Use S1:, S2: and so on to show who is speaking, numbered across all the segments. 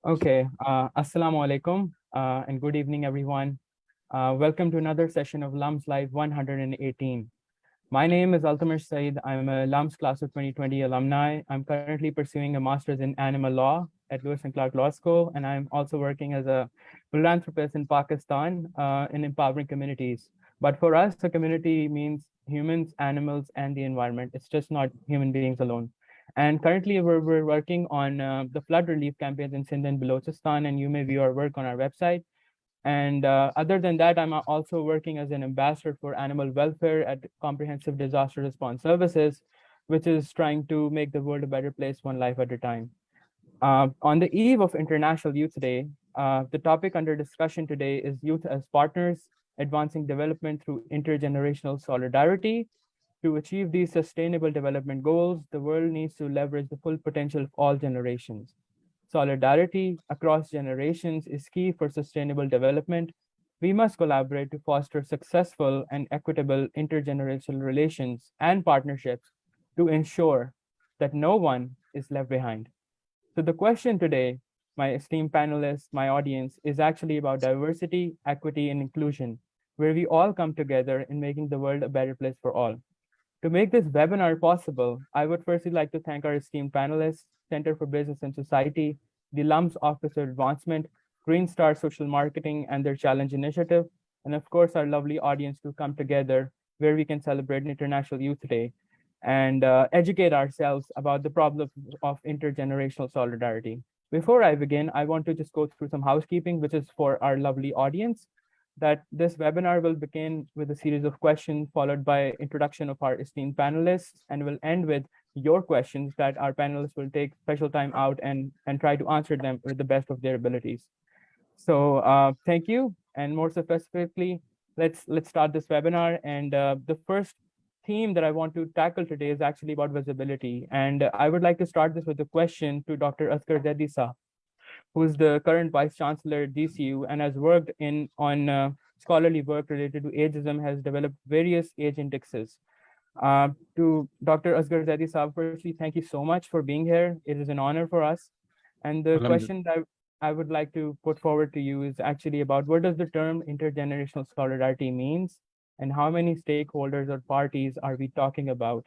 S1: Okay, Assalamu alaikum and good evening, everyone. Welcome to another session of LUMS Live 118. My name is Altamush Saeed. I'm a LUMS class of 2020 alumni. I'm currently pursuing a master's in animal law at Lewis and Clark Law School, and I'm also working as a philanthropist in Pakistan in empowering communities. But for us, a community means humans, animals, and the environment. It's just not human beings alone. And currently, we're working on the flood relief campaigns in Sindh and Balochistan, and you may view our work on our website. And other than that, I'm also working as an ambassador for animal welfare at Comprehensive Disaster Response Services, which is trying to make the world a better place one life at a time. On the eve of International Youth Day, the topic under discussion today is youth as partners, advancing development through intergenerational solidarity. To achieve these sustainable development goals, the world needs to leverage the full potential of all generations. Solidarity across generations is key for sustainable development. We must collaborate to foster successful and equitable intergenerational relations and partnerships to ensure that no one is left behind. So the question today, my esteemed panelists, my audience, is actually about diversity, equity, and inclusion, where we all come together in making the world a better place for all. To make this webinar possible, I would firstly like to thank our esteemed panelists, Center for Business and Society, the LUMS Office of Advancement, Greenstar Social Marketing, and their Challenge Initiative, and of course, our lovely audience to come together where we can celebrate International Youth Day and educate ourselves about the problem of intergenerational solidarity. Before I begin, I want to just go through some housekeeping, which is for our lovely audience, that this webinar will begin with a series of questions followed by introduction of our esteemed panelists, and will end with your questions that our panelists will take special time out and try to answer them with the best of their abilities. So thank you. And more specifically, let's start this webinar. And the first theme that I want to tackle today is actually about visibility. And I would like to start this with a question to Dr. Asghar Zaidi, who is the current Vice Chancellor at DCU and has worked on scholarly work related to ageism, has developed various age indexes. To Dr. Asghar Zaidi Saab, firstly, thank you so much for being here. It is an honor for us. And the question that I would like to put forward to you is actually about what does the term intergenerational solidarity means, and how many stakeholders or parties are we talking about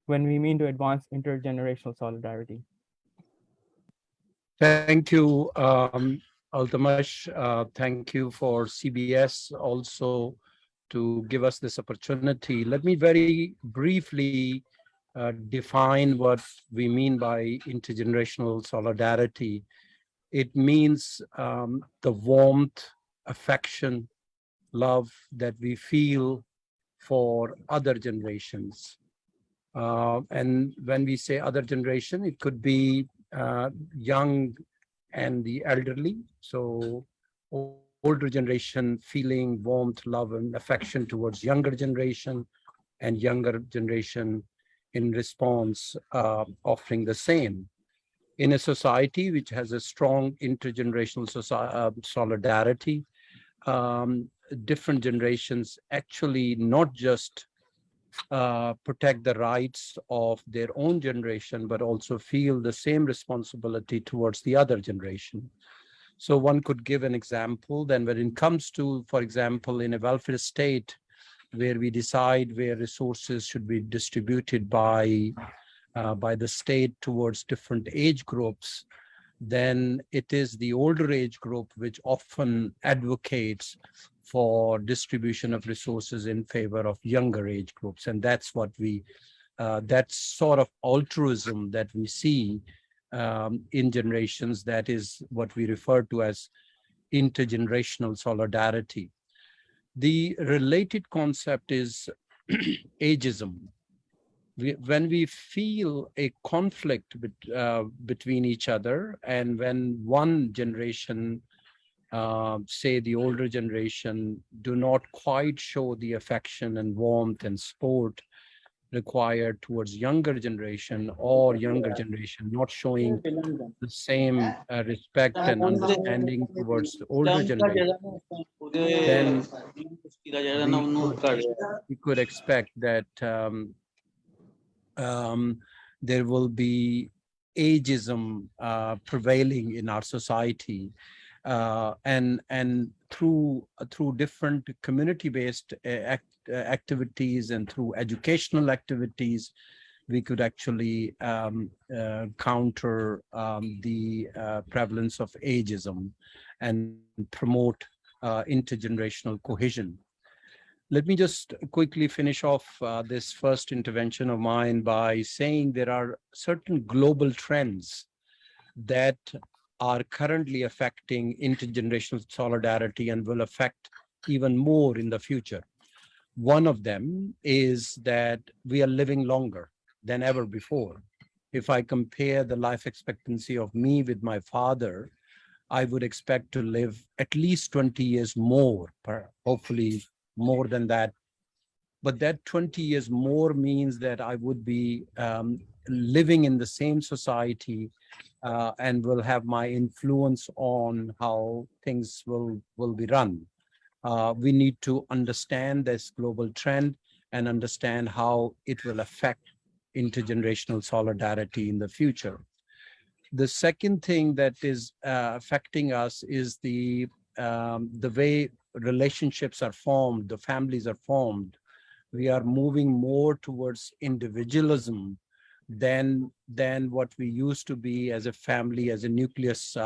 S1: when we mean to advance intergenerational solidarity?
S2: Thank you, Altamush. Thank you for CBS also to give us this opportunity. Let me very briefly define what we mean by intergenerational solidarity. It means the warmth, affection, love that we feel for other generations. And when we say other generation, it could be young and the elderly. So older generation feeling warmth, love, and affection towards younger generation, and younger generation in response offering the same. In a society which has a strong intergenerational solidarity, different generations actually not just protect the rights of their own generation, but also feel the same responsibility towards the other generation. So one could give an example. Then when it comes to, for example, in a welfare state, where we decide where resources should be distributed by the state towards different age groups, then it is the older age group which often advocates for distribution of resources in favor of younger age groups. And that's what that sort of altruism that we see in generations, that is what we refer to as intergenerational solidarity. The related concept is ageism. When we feel a conflict between each other, and when one generation, say the older generation, do not quite show the affection and warmth and support required towards younger generation, or younger generation not showing the same respect and understanding towards the older generation, then we could expect that there will be ageism prevailing in our society, and through different community-based activities and through educational activities, we could actually counter the prevalence of ageism and promote intergenerational cohesion. Let me just quickly finish off this first intervention of mine by saying there are certain global trends that are currently affecting intergenerational solidarity and will affect even more in the future. One of them is that we are living longer than ever before. If I compare the life expectancy of me with my father, I would expect to live at least 20 years more, hopefully more than that. But that 20 years more means that I would be living in the same society and will have my influence on how things will be run. We need to understand this global trend and understand how it will affect intergenerational solidarity in the future. The second thing that is affecting us is the way relationships are formed, the families are formed. We are moving more towards individualism than what we used to be as a family, as a nucleus,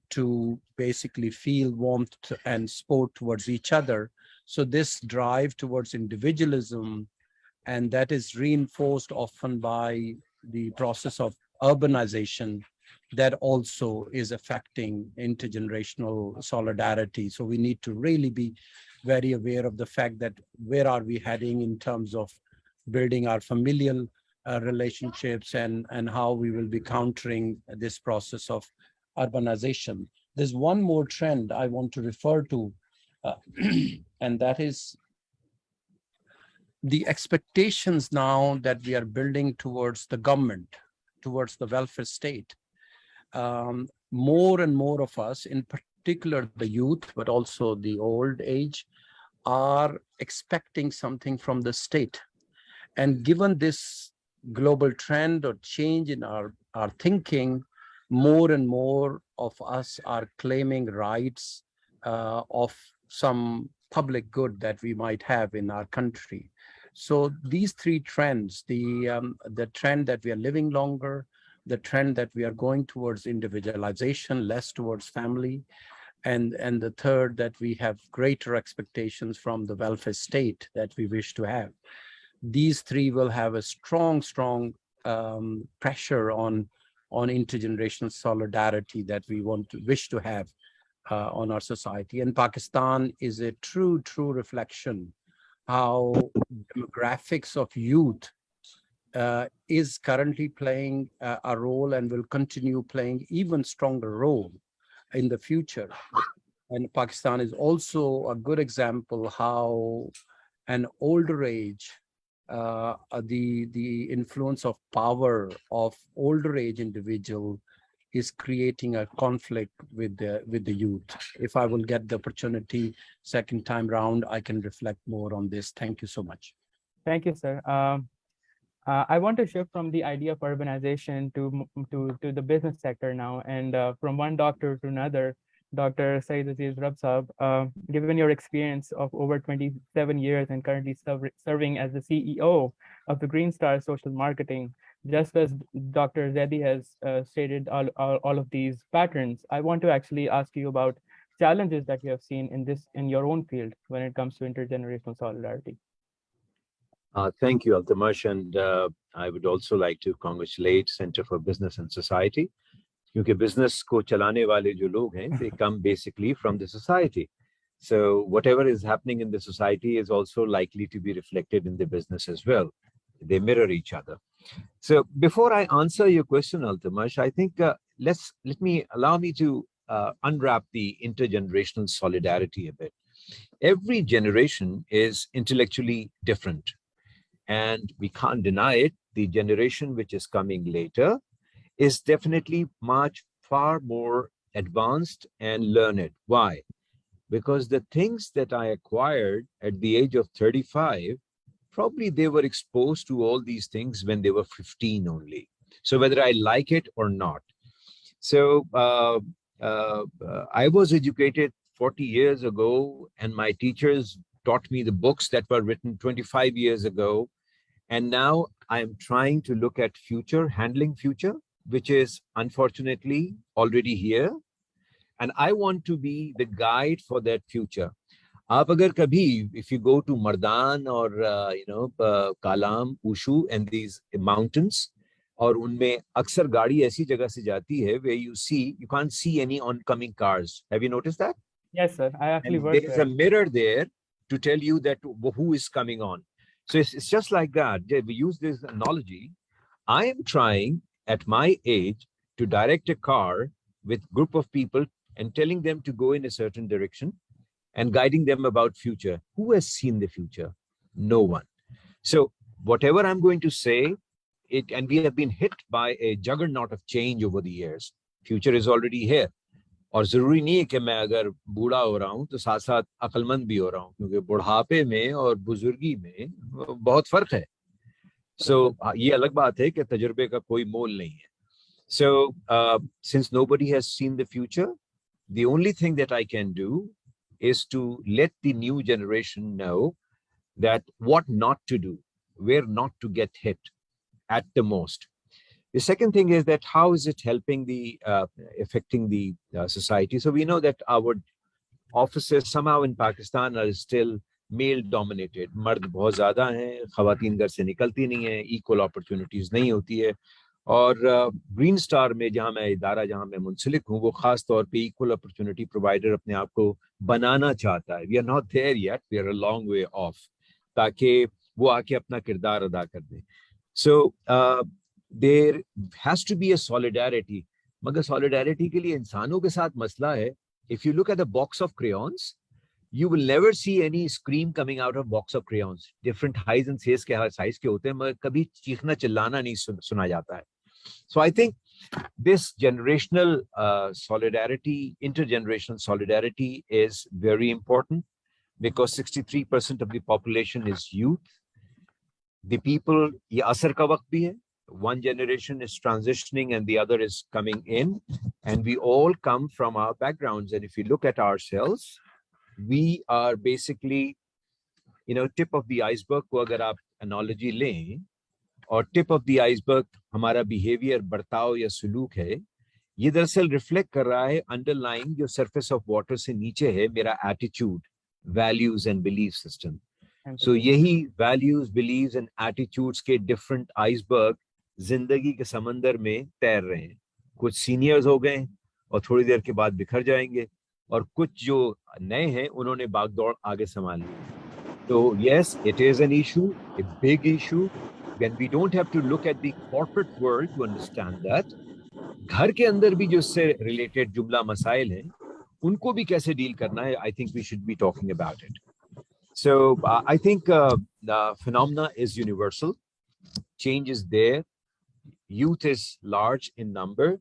S2: to basically feel warmth and support towards each other. So this drive towards individualism, and that is reinforced often by the process of urbanization, that also is affecting intergenerational solidarity. So we need to really be very aware of the fact that where are we heading in terms of building our familial relationships, and how we will be countering this process of urbanization. There's one more trend I want to refer to, and that is the expectations now that we are building towards the government, towards the welfare state. More and more of us, in particular the youth, but also the old age, are expecting something from the state. And given this global trend or change in our thinking, more and more of us are claiming rights of some public good that we might have in our country. So these three trends, the trend that we are living longer, the trend that we are going towards individualization, less towards family, and the third, that we have greater expectations from the welfare state that we wish to have. These three will have a strong pressure on intergenerational solidarity that we wish to have on our society. And Pakistan is a true reflection how demographics of youth is currently playing a role and will continue playing even stronger role in the future. And Pakistan is also a good example how an older age, the influence of power of older age individual is creating a conflict with the youth. If I will get the opportunity second time round, I can reflect more on this. Thank you so much.
S1: Thank you, sir. I want to shift from the idea of urbanization to the business sector now, and from one doctor to another. Dr. Syed Azizur Rab, given your experience of over 27 years and currently serving as the CEO of the Greenstar Social Marketing, just as Dr. Zaidi has stated all of these patterns, I want to actually ask you about challenges that you have seen in your own field when it comes to intergenerational solidarity.
S3: Thank you, Altamush, and I would also like to congratulate Center for Business and Society. क्योंकि business को चलाने वाले जो लोग हैं, they come basically from the society. So whatever is happening in the society is also likely to be reflected in the business as well. They mirror each other. So before I answer your question, Altamush, I think allow me to unwrap the intergenerational solidarity a bit. Every generation is intellectually different, and we can't deny it. The generation which is coming later is definitely far more advanced and learned. Why? Because the things that I acquired at the age of 35 probably they were exposed to all these things when they were 15 only. So whether I like it or not. So I was educated 40 years ago, and my teachers taught me the books that were written 25 years ago. And now I am trying to look at future, handling future, which is unfortunately already here. And I want to be the guide for that future. आप अगर कभी, if you go to Mardan or Kalam, Ushu and these mountains, और उनमें अक्सर गाड़ी ऐसी जगह से जाती है where you can't see any oncoming cars. Have you noticed that?
S1: Yes, sir. I actually
S3: And
S1: work
S3: there's
S1: there.
S3: a mirror there to tell you that who is coming on. So it's just like that. We use this analogy. I am trying at my age to direct a car with group of people and telling them to go in a certain direction and guiding them about future. Who has seen the future? No one. So whatever I'm going to say, and we have been hit by a juggernaut of change over the years. Future is already here. और जरूरी नहीं है कि मैं अगर बूढ़ा हो रहा हूँ तो साथ साथ अक्लमंद भी हो रहा हूँ, क्योंकि बुढ़ापे में और बुजुर्गी में बहुत फर्क है. So ये अलग बात है कि तजुर्बे का कोई मोल नहीं है. So since nobody has seen the future, the only thing that I can do is to let the new generation know that what not to do, where not to get hit at the most. The second thing is that how is it helping affecting the society? So we know that our offices somehow in Pakistan are still male dominated. मर्द बहुत ज़्यादा हैं, ख़वातीन घर से निकलती नहीं हैं, equal opportunities नहीं होती है. और ग्रीन स्टार में जहाँ मैं मुंसलिक हूँ, वो खास तौर पे इक्वल अपॉर्चुनिटी प्रोवाइडर अपने आप को बनाना चाहता है. We are not there yet, we are a long way off, ताकि वो आके अपना किरदार अदा कर दें. So there has to be a solidarity. मगर सॉलिडारिटी के लिए इंसानों के साथ मसला है. If you look at the box of crayons, you will never see any scream coming out of box of crayons. Different highs and says के size के होते हैं, मगर कभी चीखना चिल्लाना नहीं सुना जाता है. So I think this generational solidarity, intergenerational solidarity is very important, because 63% of the population is youth. The people, ये असर का वक्त भी है. One generation is transitioning and the other is coming in, and we all come from our backgrounds. And if you look at ourselves, we are basically, tip of the iceberg को अगर आप analogy लें, और tip of the iceberg हमारा behavior, बर्ताव या सुलूक है, ये दरअसल reflect कर रहा है underlying जो surface of water से नीचे है, मेरा attitude, values and belief system. So यही values, beliefs and attitudes के different iceberg जिंदगी के समंदर में तैर रहे हैं. कुछ seniors हो गए और थोड़ी देर के बाद बिखर जाएंगे, और कुछ जो नए हैं उन्होंने बागदौड़ आगे संभाल ली. So yes, it is an issue, a big issue. When we don't have to look at the corporate world to understand that, घर के अंदर भी जो इससे related जुमला मसाइल हैं, उनको भी कैसे deal करना है, I think we should be talking about it. So I think the phenomena is universal. Change is there. Youth is large in number.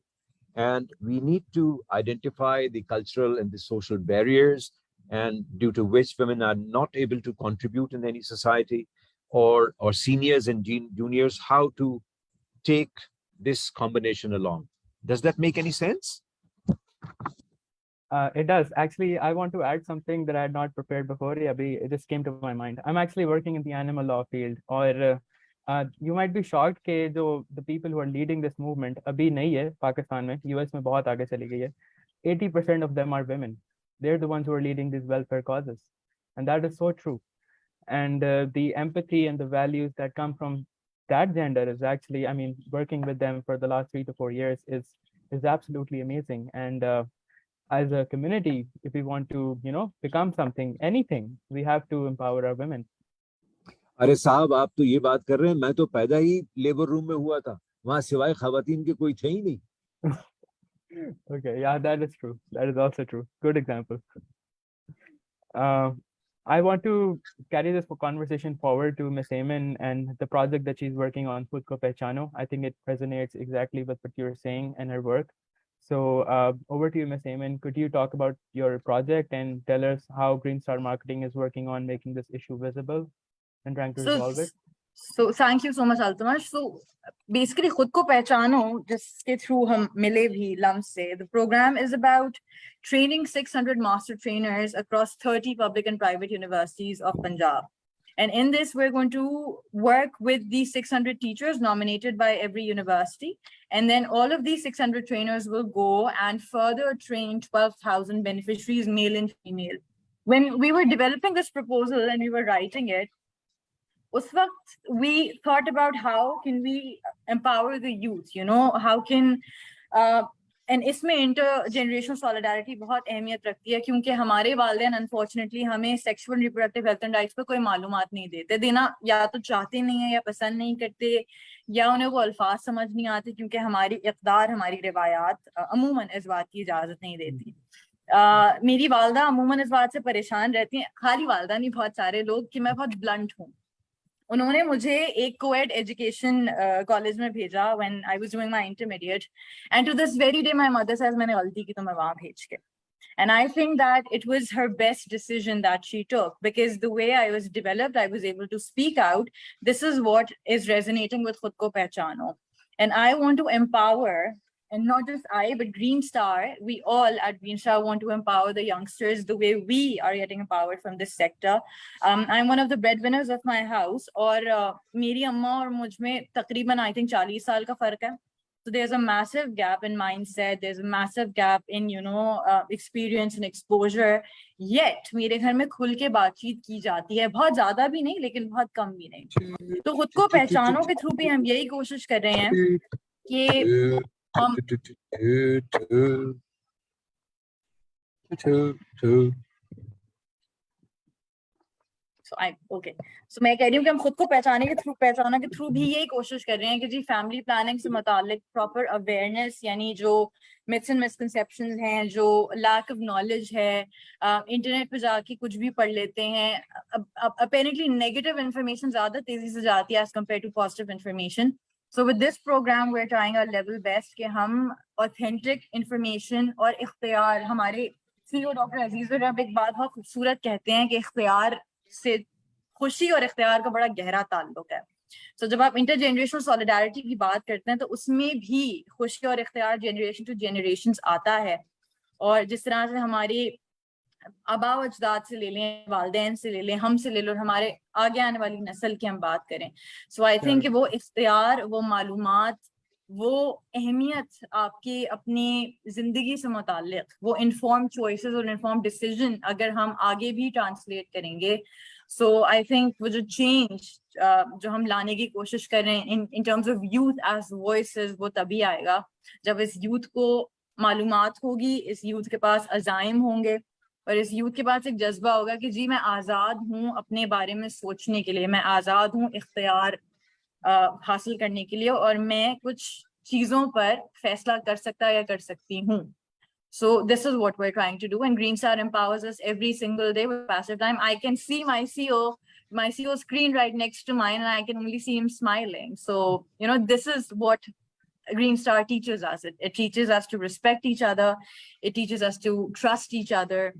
S3: And we need to identify the cultural and the social barriers, and due to which women are not able to contribute in any society, or seniors and juniors, how to take this combination along. Does that make any sense?
S1: It does. Actually, I want to add something that I had not prepared before. It just came to my mind. I'm actually working in the animal law field, or you might be shocked कि जो the people who are leading this movement अभी नहीं है पाकिस्तान में, US में बहुत आगे चली गई है. 80% of them are women. They're the ones who are leading these welfare causes, and that is so true. And the empathy and the values that come from that gender is actually, I mean, working with them for the last 3 to 4 years is absolutely amazing. And as a community, if we want to, become something, anything, we have to empower our women.
S3: अरे साहब, आप तो ये बात कर रहे हैं, मैं तो पैदा ही लेबर रूम में हुआ था, वहां सिवाय खवातीन के कोई थे ही नहीं.
S1: Okay, yeah, that is true. That is also true. Good example. I want to carry this conversation forward to Ms. Aiman and the project that she's working on, Khud Ko Pehchano. I think it resonates exactly with what you're saying and her work. So over to you, Ms. Aiman. Could you talk about your project and tell us how Greenstar Marketing is working on making this issue visible? and trying to resolve it?
S4: So thank you so much, Altamush. So basically, खुद को पहचानो, जिसके through हम मिले भी LUMS से. The program is about training 600 master trainers across 30 public and private universities of Punjab. And in this, we're going to work with these 600 teachers nominated by every university. And then all of these 600 trainers will go and further train 12,000 beneficiaries, male and female. When we were developing this proposal and we were writing it, we thought about how can we empower the youth, you know, how can, and इसमें intergenerational solidarity बहुत अहमियत रखती है, क्योंकि हमारे वालिदैन unfortunately हमें sexual and reproductive health and rights पर कोई मालूमात नहीं देते, देना या तो चाहते नहीं है या पसंद नहीं करते या उन्हें वो अल्फाज समझ नहीं आते, क्योंकि हमारी इक़दार, हमारी रिवायात अमूमन इस बात की इजाज़त नहीं देती. मेरी वालदा अमूमन इस बात से परेशान रहती हैं, खाली वालदा नहीं, बहुत सारे लोग, कि मैं बहुत ब्लंट हूँ. उन्होंने मुझे एक कोएड एजुकेशन कॉलेज में भेजा when I was doing my intermediate, and to this very day my mother says मैंने गलती की तो मैं वहाँ भेज के. And I think that it was her best decision that she took, because the way I was developed, I was able to speak out. This is what is resonating with खुद को पहचानो. And I want to empower, and not just I, but Greenstar, we all at Greenstar want to empower the youngsters the way we are getting empowered from this sector. I'm one of the breadwinners of my house, और मेरी अम्मा और मुझ में तकरीबन I think 40 साल का फर्क है. So there's a massive gap in mindset, there's a massive gap in, you know, experience and exposure. Yet मेरे घर में खुल के बातचीत की जाती है, बहुत ज़्यादा भी नहीं लेकिन बहुत कम भी नहीं. तो खुद को पहचानो के थ्रू भी हम यही कोशिश कर रहे हैं कि So मैं कह रही हूँ कि हम खुद को पहचाने के थ्रू भी यही कोशिश कर रहे हैं कि जी फैमिली प्लानिंग से मुतालिक प्रॉपर अवेयरनेस, यानी जो मिथ्स एंड मिसकंसेप्शंस हैं, जो लैक ऑफ नॉलेज है, इंटरनेट पे जाके कुछ भी पढ़ लेते हैं. अपेरेंटली नेगेटिव इंफॉर्मेशन ज्यादा तेजी से जाती है as compared to positive information. So with this program, we're trying our level best कि हम authentic information और इख्तियार, हमारे CEO डॉक्टर अजीजुर रब एक बात बहुत खूबसूरत कहते हैं कि इख्तियार से खुशी और इख्तियार का बड़ा गहरा ताल्लुक है. So जब आप इंटरजेनरेशनल सॉलिडारिटी की बात करते हैं तो उसमें भी खुशी और इख्तियार जनरेशन टू जनरेशन आता है. और जिस तरह से हमारे आबा अजदाद से ले लें, वालिदैन से ले लें, हम से ले लो, हमारे आगे आने वाली नस्ल की हम बात करें. सो आई थिंक वो इख्तियार, वो मालूमात, वो अहमियत आपकी अपनी जिंदगी से मुताल्लिक, वो इन्फॉर्म चॉइसेस और इन्फॉर्म डिसीजन अगर हम आगे भी ट्रांसलेट करेंगे, सो आई थिंक वो जो चेंज जो हम लाने की कोशिश कर रहे हैं in terms of youth as voices, वो तभी आएगा जब इस यूथ को मालूमात होगी, इस यूथ के पास अज़ाइम होंगे और इस यूथ के पास एक जज्बा होगा कि जी मैं आज़ाद हूँ अपने बारे में सोचने के लिए, मैं आज़ाद हूँ इख्तियार हासिल करने के लिए, और मैं कुछ चीज़ों पर फैसला कर सकता या कर सकती हूँ. So this is what we're trying to do, and Greenstar empowers us every single day with passive time. I can see my CEO screen right next to mine, and I can only see him smiling. So, you know, this is what Greenstar teaches us. It teaches us to respect each other. It teaches us to trust each other.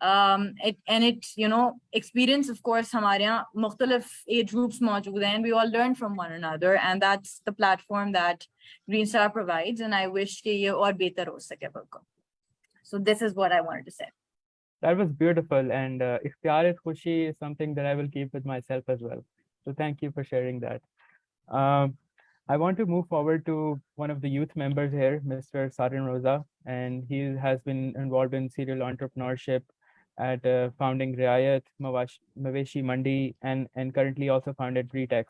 S4: You know, experience, of course, हमारे यहाँ मुख्तलिफ age groups मौजूद हैं, and we all learn from one another, and that's the platform that Greenstar provides, and I wish कि ये और बेहतर हो सके बिल्कुल. So this is what I wanted to say.
S1: That was beautiful, and ikhtiyar khushi is something that I will keep with myself as well. So thank you for sharing that. I want to move forward to one of the youth members here, Mr. Sarim Raza, and he has been involved in serial entrepreneurship at founding Riayat, Maveshi Mandi, and currently also founded ReTex.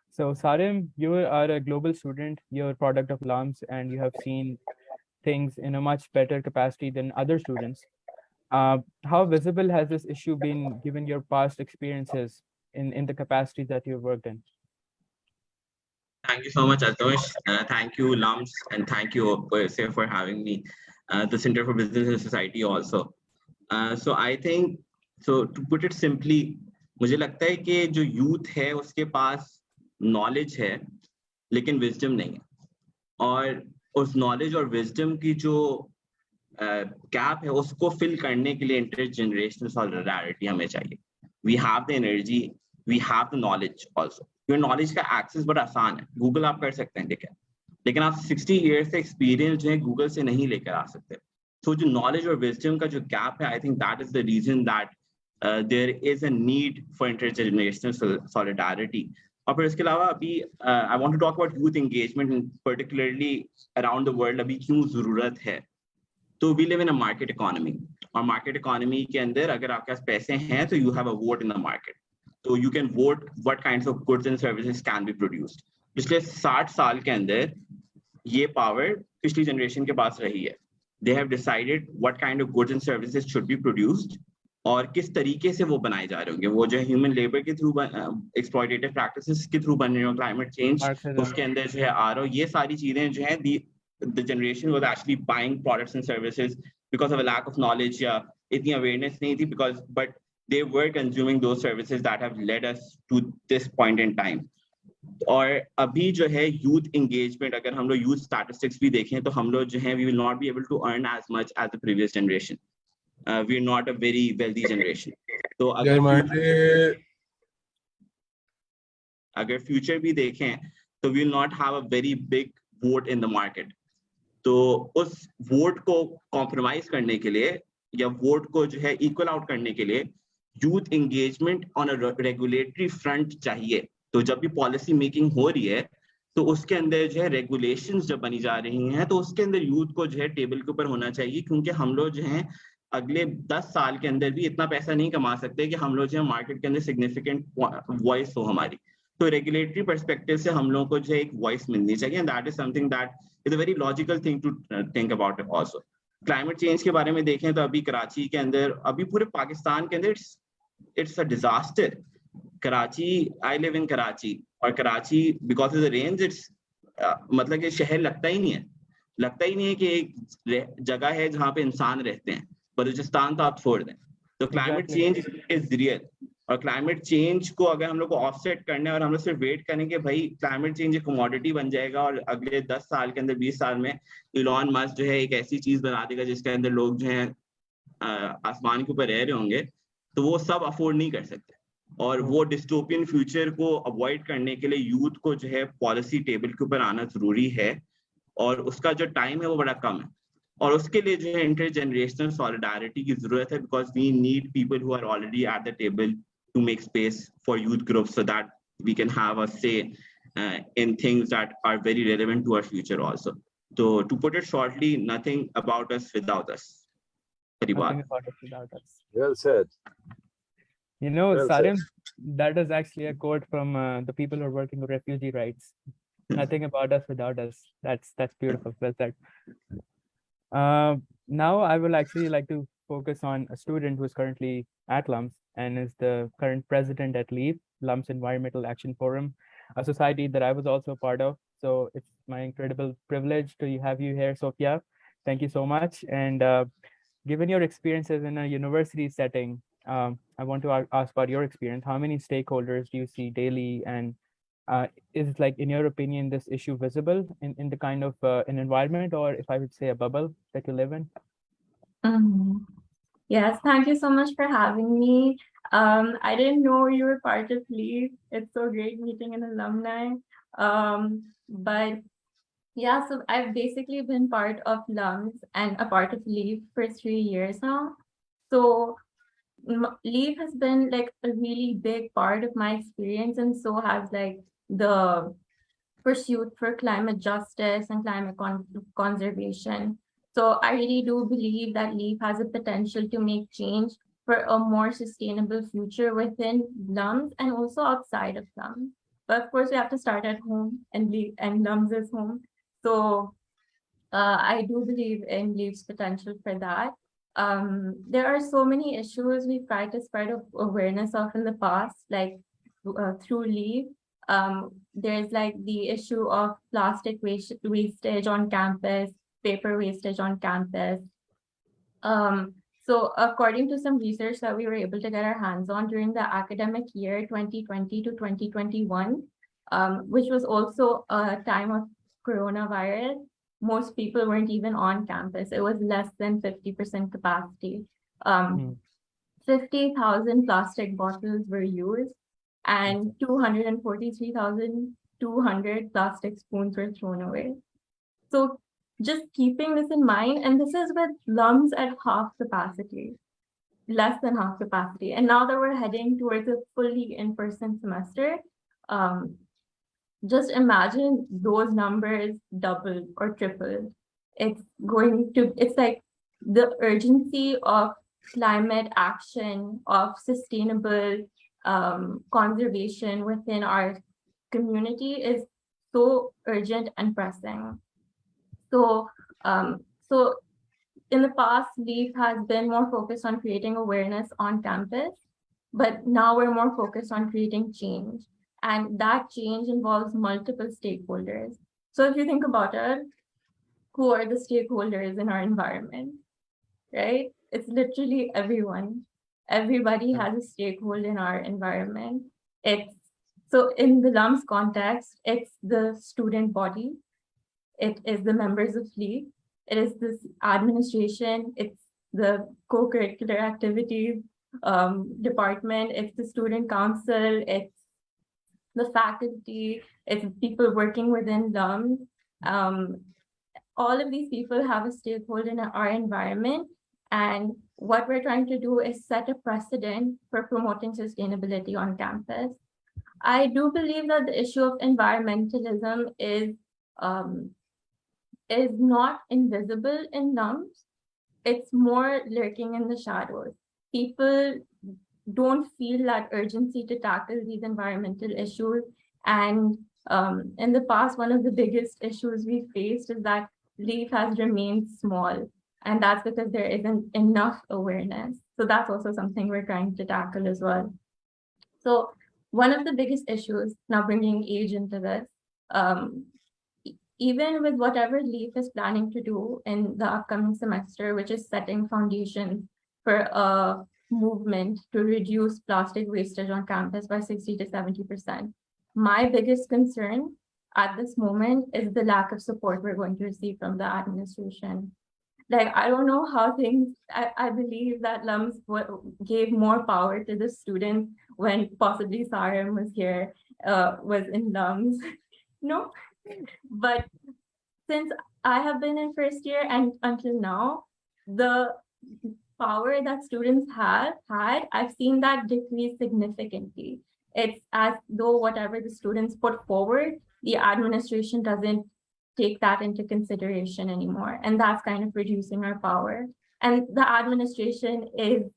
S1: So Sarim, you are a global student, you're a product of LUMS, and you have seen things in a much better capacity than other students. How visible has this issue been given your past experiences in the capacity that you've worked in?
S5: Thank you so much, Altamush. Thank you, LUMS, and thank you for having me. The Center for Business and Society also. So I think, so to put it simply, मुझे लगता है कि जो youth है उसके पास knowledge है लेकिन wisdom नहीं है, और उस knowledge और wisdom की जो gap है उसको fill करने के लिए intergenerational solidarity हमें चाहिए. We have the energy, we have the knowledge also. Your knowledge का access बड़ा आसान है, Google आप कर सकते हैं, लेकिन आप 60 years से experience जो है Google से नहीं लेकर आ सकते. So जो knowledge और wisdom का जो gap है, I think that is the reason that there is a need for intergenerational solidarity. और फिर इसके अलावा अभी I want to talk about youth engagement and particularly around the world अभी क्यों जरूरत है. तो we live in a market economy, और market economy के अंदर अगर आपके पास पैसे हैं तो you have a vote in the market. So you can vote what kinds of goods and services can be produced. पिछले 60 साल के अंदर ये power पिछली generation के पास रही है. They have decided what kind of goods and services should be produced और किस तरीके से वो बनाए जा रहे होंगे. वो जो ह्यूमन लेबर के थ्रू एक्सप्लॉयटेटिव प्रैक्टिसेस के थ्रू बन रहे हो, क्लाइमेट चेंज उसके अंदर जो है आ रहा हो, ये सारी चीजें जो है the generation was actually buying products and services because of a lack of knowledge या इतनी awareness नहीं थी, but they were consuming those services that have led us to this point in time. और अभी जो है youth engagement, अगर हम लोग youth statistics भी देखें तो हम लोग जो है we will not be able to earn as much as the previous generation. We are not a very wealthy generation. तो अगर future भी देखें तो we will not have a very big vote in the market. तो उस vote को compromise करने के लिए या वोट को जो है इक्वल आउट करने के लिए youth engagement on a regulatory front चाहिए. तो जब भी पॉलिसी मेकिंग हो रही है तो उसके अंदर जो है रेगुलेशंस जब बनी जा रही हैं तो उसके अंदर यूथ को जो है टेबल के ऊपर होना चाहिए, क्योंकि हम लोग जो हैं अगले 10 साल के अंदर भी इतना पैसा नहीं कमा सकते कि हम लोग जो है मार्केट के अंदर सिग्निफिकेंट वॉइस हो हमारी. तो रेगुलेटरी पर्सपेक्टिव से हम लोगों को जो है एक वॉइस मिलनी चाहिए, and that is something that is a very logical thing to think about it also. Climate change के बारे में देखें तो अभी कराची के अंदर, अभी पूरे पाकिस्तान के अंदर it's a disaster. Karachi, I live in Karachi, और Karachi because of the rains it's मतलब कि शहर लगता ही नहीं है कि एक जगह है जहाँ पे इंसान रहते हैं. बलूचिस्तान तो आप छोड़ दें. तो क्लाइमेट चेंज इज रियल, और क्लाइमेट चेंज को अगर हम लोग को ऑफसेट करने और हम लोग सिर्फ वेट करेंगे भाई क्लाइमेट चेंज एक कमोडिटी बन जाएगा और अगले 10 साल के अंदर 20 साल में इलॉन मस्क जो है एक ऐसी चीज बना देगा जिसके अंदर लोग जो है आसमान के ऊपर रह रहे होंगे, तो वो सब अफोर्ड नहीं कर सकते. और वो डिस्टोपियन फ्यूचर को अवॉइड करने के लिए यूथ को जो है पॉलिसी टेबल के ऊपर आना जरूरी है, और उसका जो टाइम है वो बड़ा कम है. और उसके लिए जो है इंटरजेनरेशनल सॉलिडारिटी की जरूरत है, because we need people who are already at the table to make space for youth groups so that we can have a say in things that are very relevant to our future also. So to put it shortly, nothing about us without us.
S1: Nothing about us without us.
S3: Well said.
S1: You know,
S3: Well
S1: Sarim, that is actually a quote from the people who are working with refugee rights. Nothing about us without us. That's beautiful. Well said. Now I will actually like to focus on a student who is currently at LUMS and is the current president at LEAF, LUMS Environmental Action Forum, a society that I was also a part of. So it's my incredible privilege to have you here, Sophia. Thank you so much. And given your experiences in a university setting, I want to ask about your experience. How many stakeholders do you see daily? And is, like, in your opinion, this issue visible in the kind of an environment, or if I would say a bubble that you live in?
S6: Yes, thank you so much for having me. I didn't know you were part of LEAF. It's so great meeting an alumni. But yeah, so I've basically been part of LUMS and a part of LEAF for 3 years now. So LEAF has been like a really big part of my experience, and so has like the pursuit for climate justice and climate conservation. So I really do believe that LEAF has a potential to make change for a more sustainable future within LUMS and also outside of LUMS. But of course, we have to start at home, and LUMS is home. So I do believe in LEAF's potential for that. There are so many issues we've tried to spread awareness of in the past, like through LEAF. There's like the issue of plastic wastage on campus, paper wastage on campus. So according to some research that we were able to get our hands on during the academic year 2020 to 2021, which was also a time of coronavirus, most people weren't even on campus. It was less than 50% capacity. 50,000 plastic bottles were used. and 243,200 plastic spoons were thrown away. So just keeping this in mind, and this is with LUMS at half capacity, less than half capacity. And now that we're heading towards a fully in-person semester, just imagine those numbers double or triple. It's like the urgency of climate action, of sustainable conservation within our community is so urgent and pressing. So in the past, LEAF has been more focused on creating awareness on campus, but now we're more focused on creating change. And that change involves multiple stakeholders. So if you think about it, who are the stakeholders in our environment, right? It's literally everyone. Everybody has a stakeholder in our environment. So in the LUMS context, it's the student body. It is the members of LEAF. It is this administration. It's the co-curricular activities department. It's the student council. It's the faculty. It's people working within LUMS. All of these people have a stakeholder in our environment. And what we're trying to do is set a precedent for promoting sustainability on campus. I do believe that the issue of environmentalism is not invisible in LUMS. It's more lurking in the shadows. People don't feel that urgency to tackle these environmental issues. And in the past, one of the biggest issues we faced is that LEAF has remained small. And that's because there isn't enough awareness. So that's also something we're trying to tackle as well. So one of the biggest issues, now bringing age into this, even with whatever LEAF is planning to do in the upcoming semester, which is setting foundations for a movement to reduce plastic wastage on campus by 60 to 70%. My biggest concern at this moment is the lack of support we're going to receive from the administration. Like, I don't know how I believe that LUMS gave more power to the students when possibly Sarim was here, was in LUMS, no? But since I have been in first year and until now, the power that students had, I've seen that decrease significantly. It's as though whatever the students put forward, the administration doesn't take that into consideration anymore. And that's kind of reducing our power. And the administration is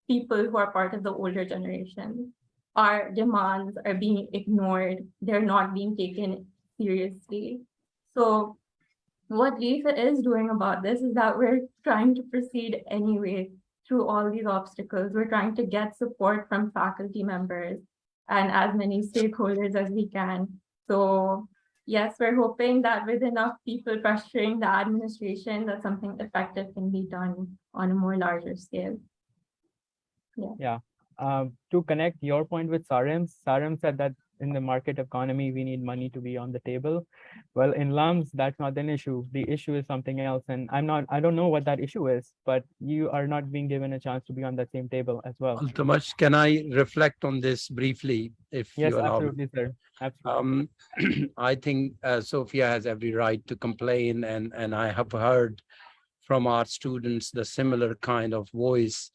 S6: people who are part of the older generation. Our demands are being ignored. They're not being taken seriously. So what LEAF is doing about this is that we're trying to proceed anyway through all these obstacles. We're trying to get support from faculty members and as many stakeholders as we can. So yes, we're hoping that with enough people pressuring the administration, that something effective can be done on a more larger scale.
S1: Yeah. To connect your point with Sarim said that in the market economy, we need money to be on the table. Well, in LUMS, that's not an issue. The issue is something else. And I don't know what that issue is, but you are not being given a chance to be on that same table as well.
S2: Altamush, can I reflect on this briefly, if
S1: yes,
S2: you allow
S1: absolutely,
S2: me?
S1: sir. Absolutely.
S2: I think Sophia has every right to complain, and I have heard from our students the similar kind of voice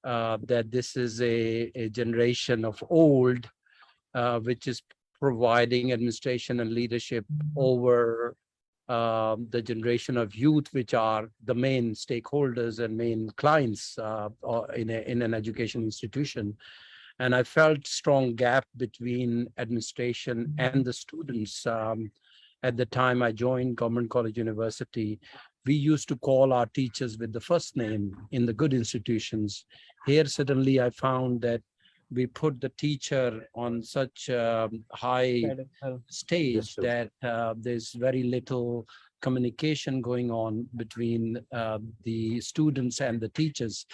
S2: that this is a generation of old, which is providing administration and leadership over the generation of youth, which are the main stakeholders and main clients in an education institution. And I felt strong gap between administration and the students. At the time I joined Government College University, we used to call our teachers with the first name in the good institutions. Here, suddenly I found that we put the teacher on such a high stage that there's very little communication going on between the students and the teachers.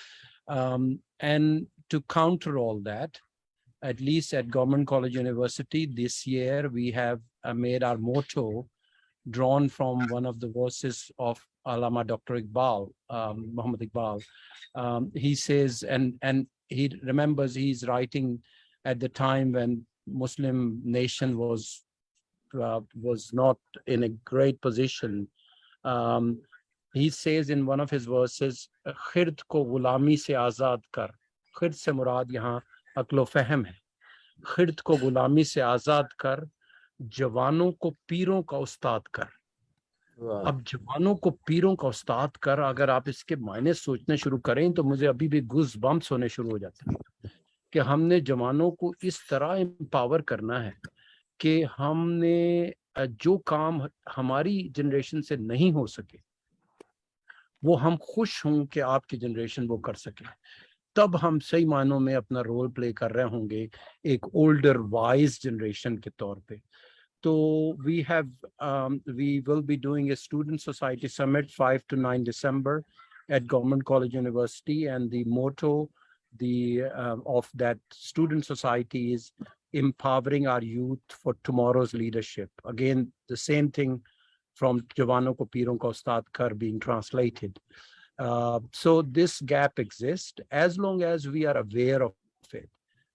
S2: And to counter all that, at least at Government College University this year, we have made our motto drawn from one of the verses of Allama Dr. Iqbal, Muhammad Iqbal. He says, and he remembers he's writing at the time when Muslim nation was not in a great position. He says in one of his verses, "Khird ko gulami se azad kar." Khird se murad yahan aqlo fahm hai. खिर्द को गुलामी से आजाद कर, जवानों को पीरों का उस्ताद कर। अब जवानों को पीरों का उस्ताद कर, अगर आप इसके मायने सोचने शुरू करें तो मुझे अभी भी गुज बम्स होने शुरू हो जाते हैं कि हमने जवानों को इस तरह एम्पावर करना है कि हमने जो काम हमारी जनरेशन से नहीं हो सके वो हम खुश हों कि आपकी जनरेशन वो कर सके, तब हम सही मायनों में अपना रोल प्ले कर रहे होंगे एक ओल्डर वाइज जनरेशन के तौर पे। तो we will be doing a student society summit 5 to 9 December at Government College University, and the motto of that student society is empowering our youth for tomorrow's leadership. Again, the same thing from Jawano ko Piron ka Ustad Kar being translated. So this gap exists as long as we are aware of it,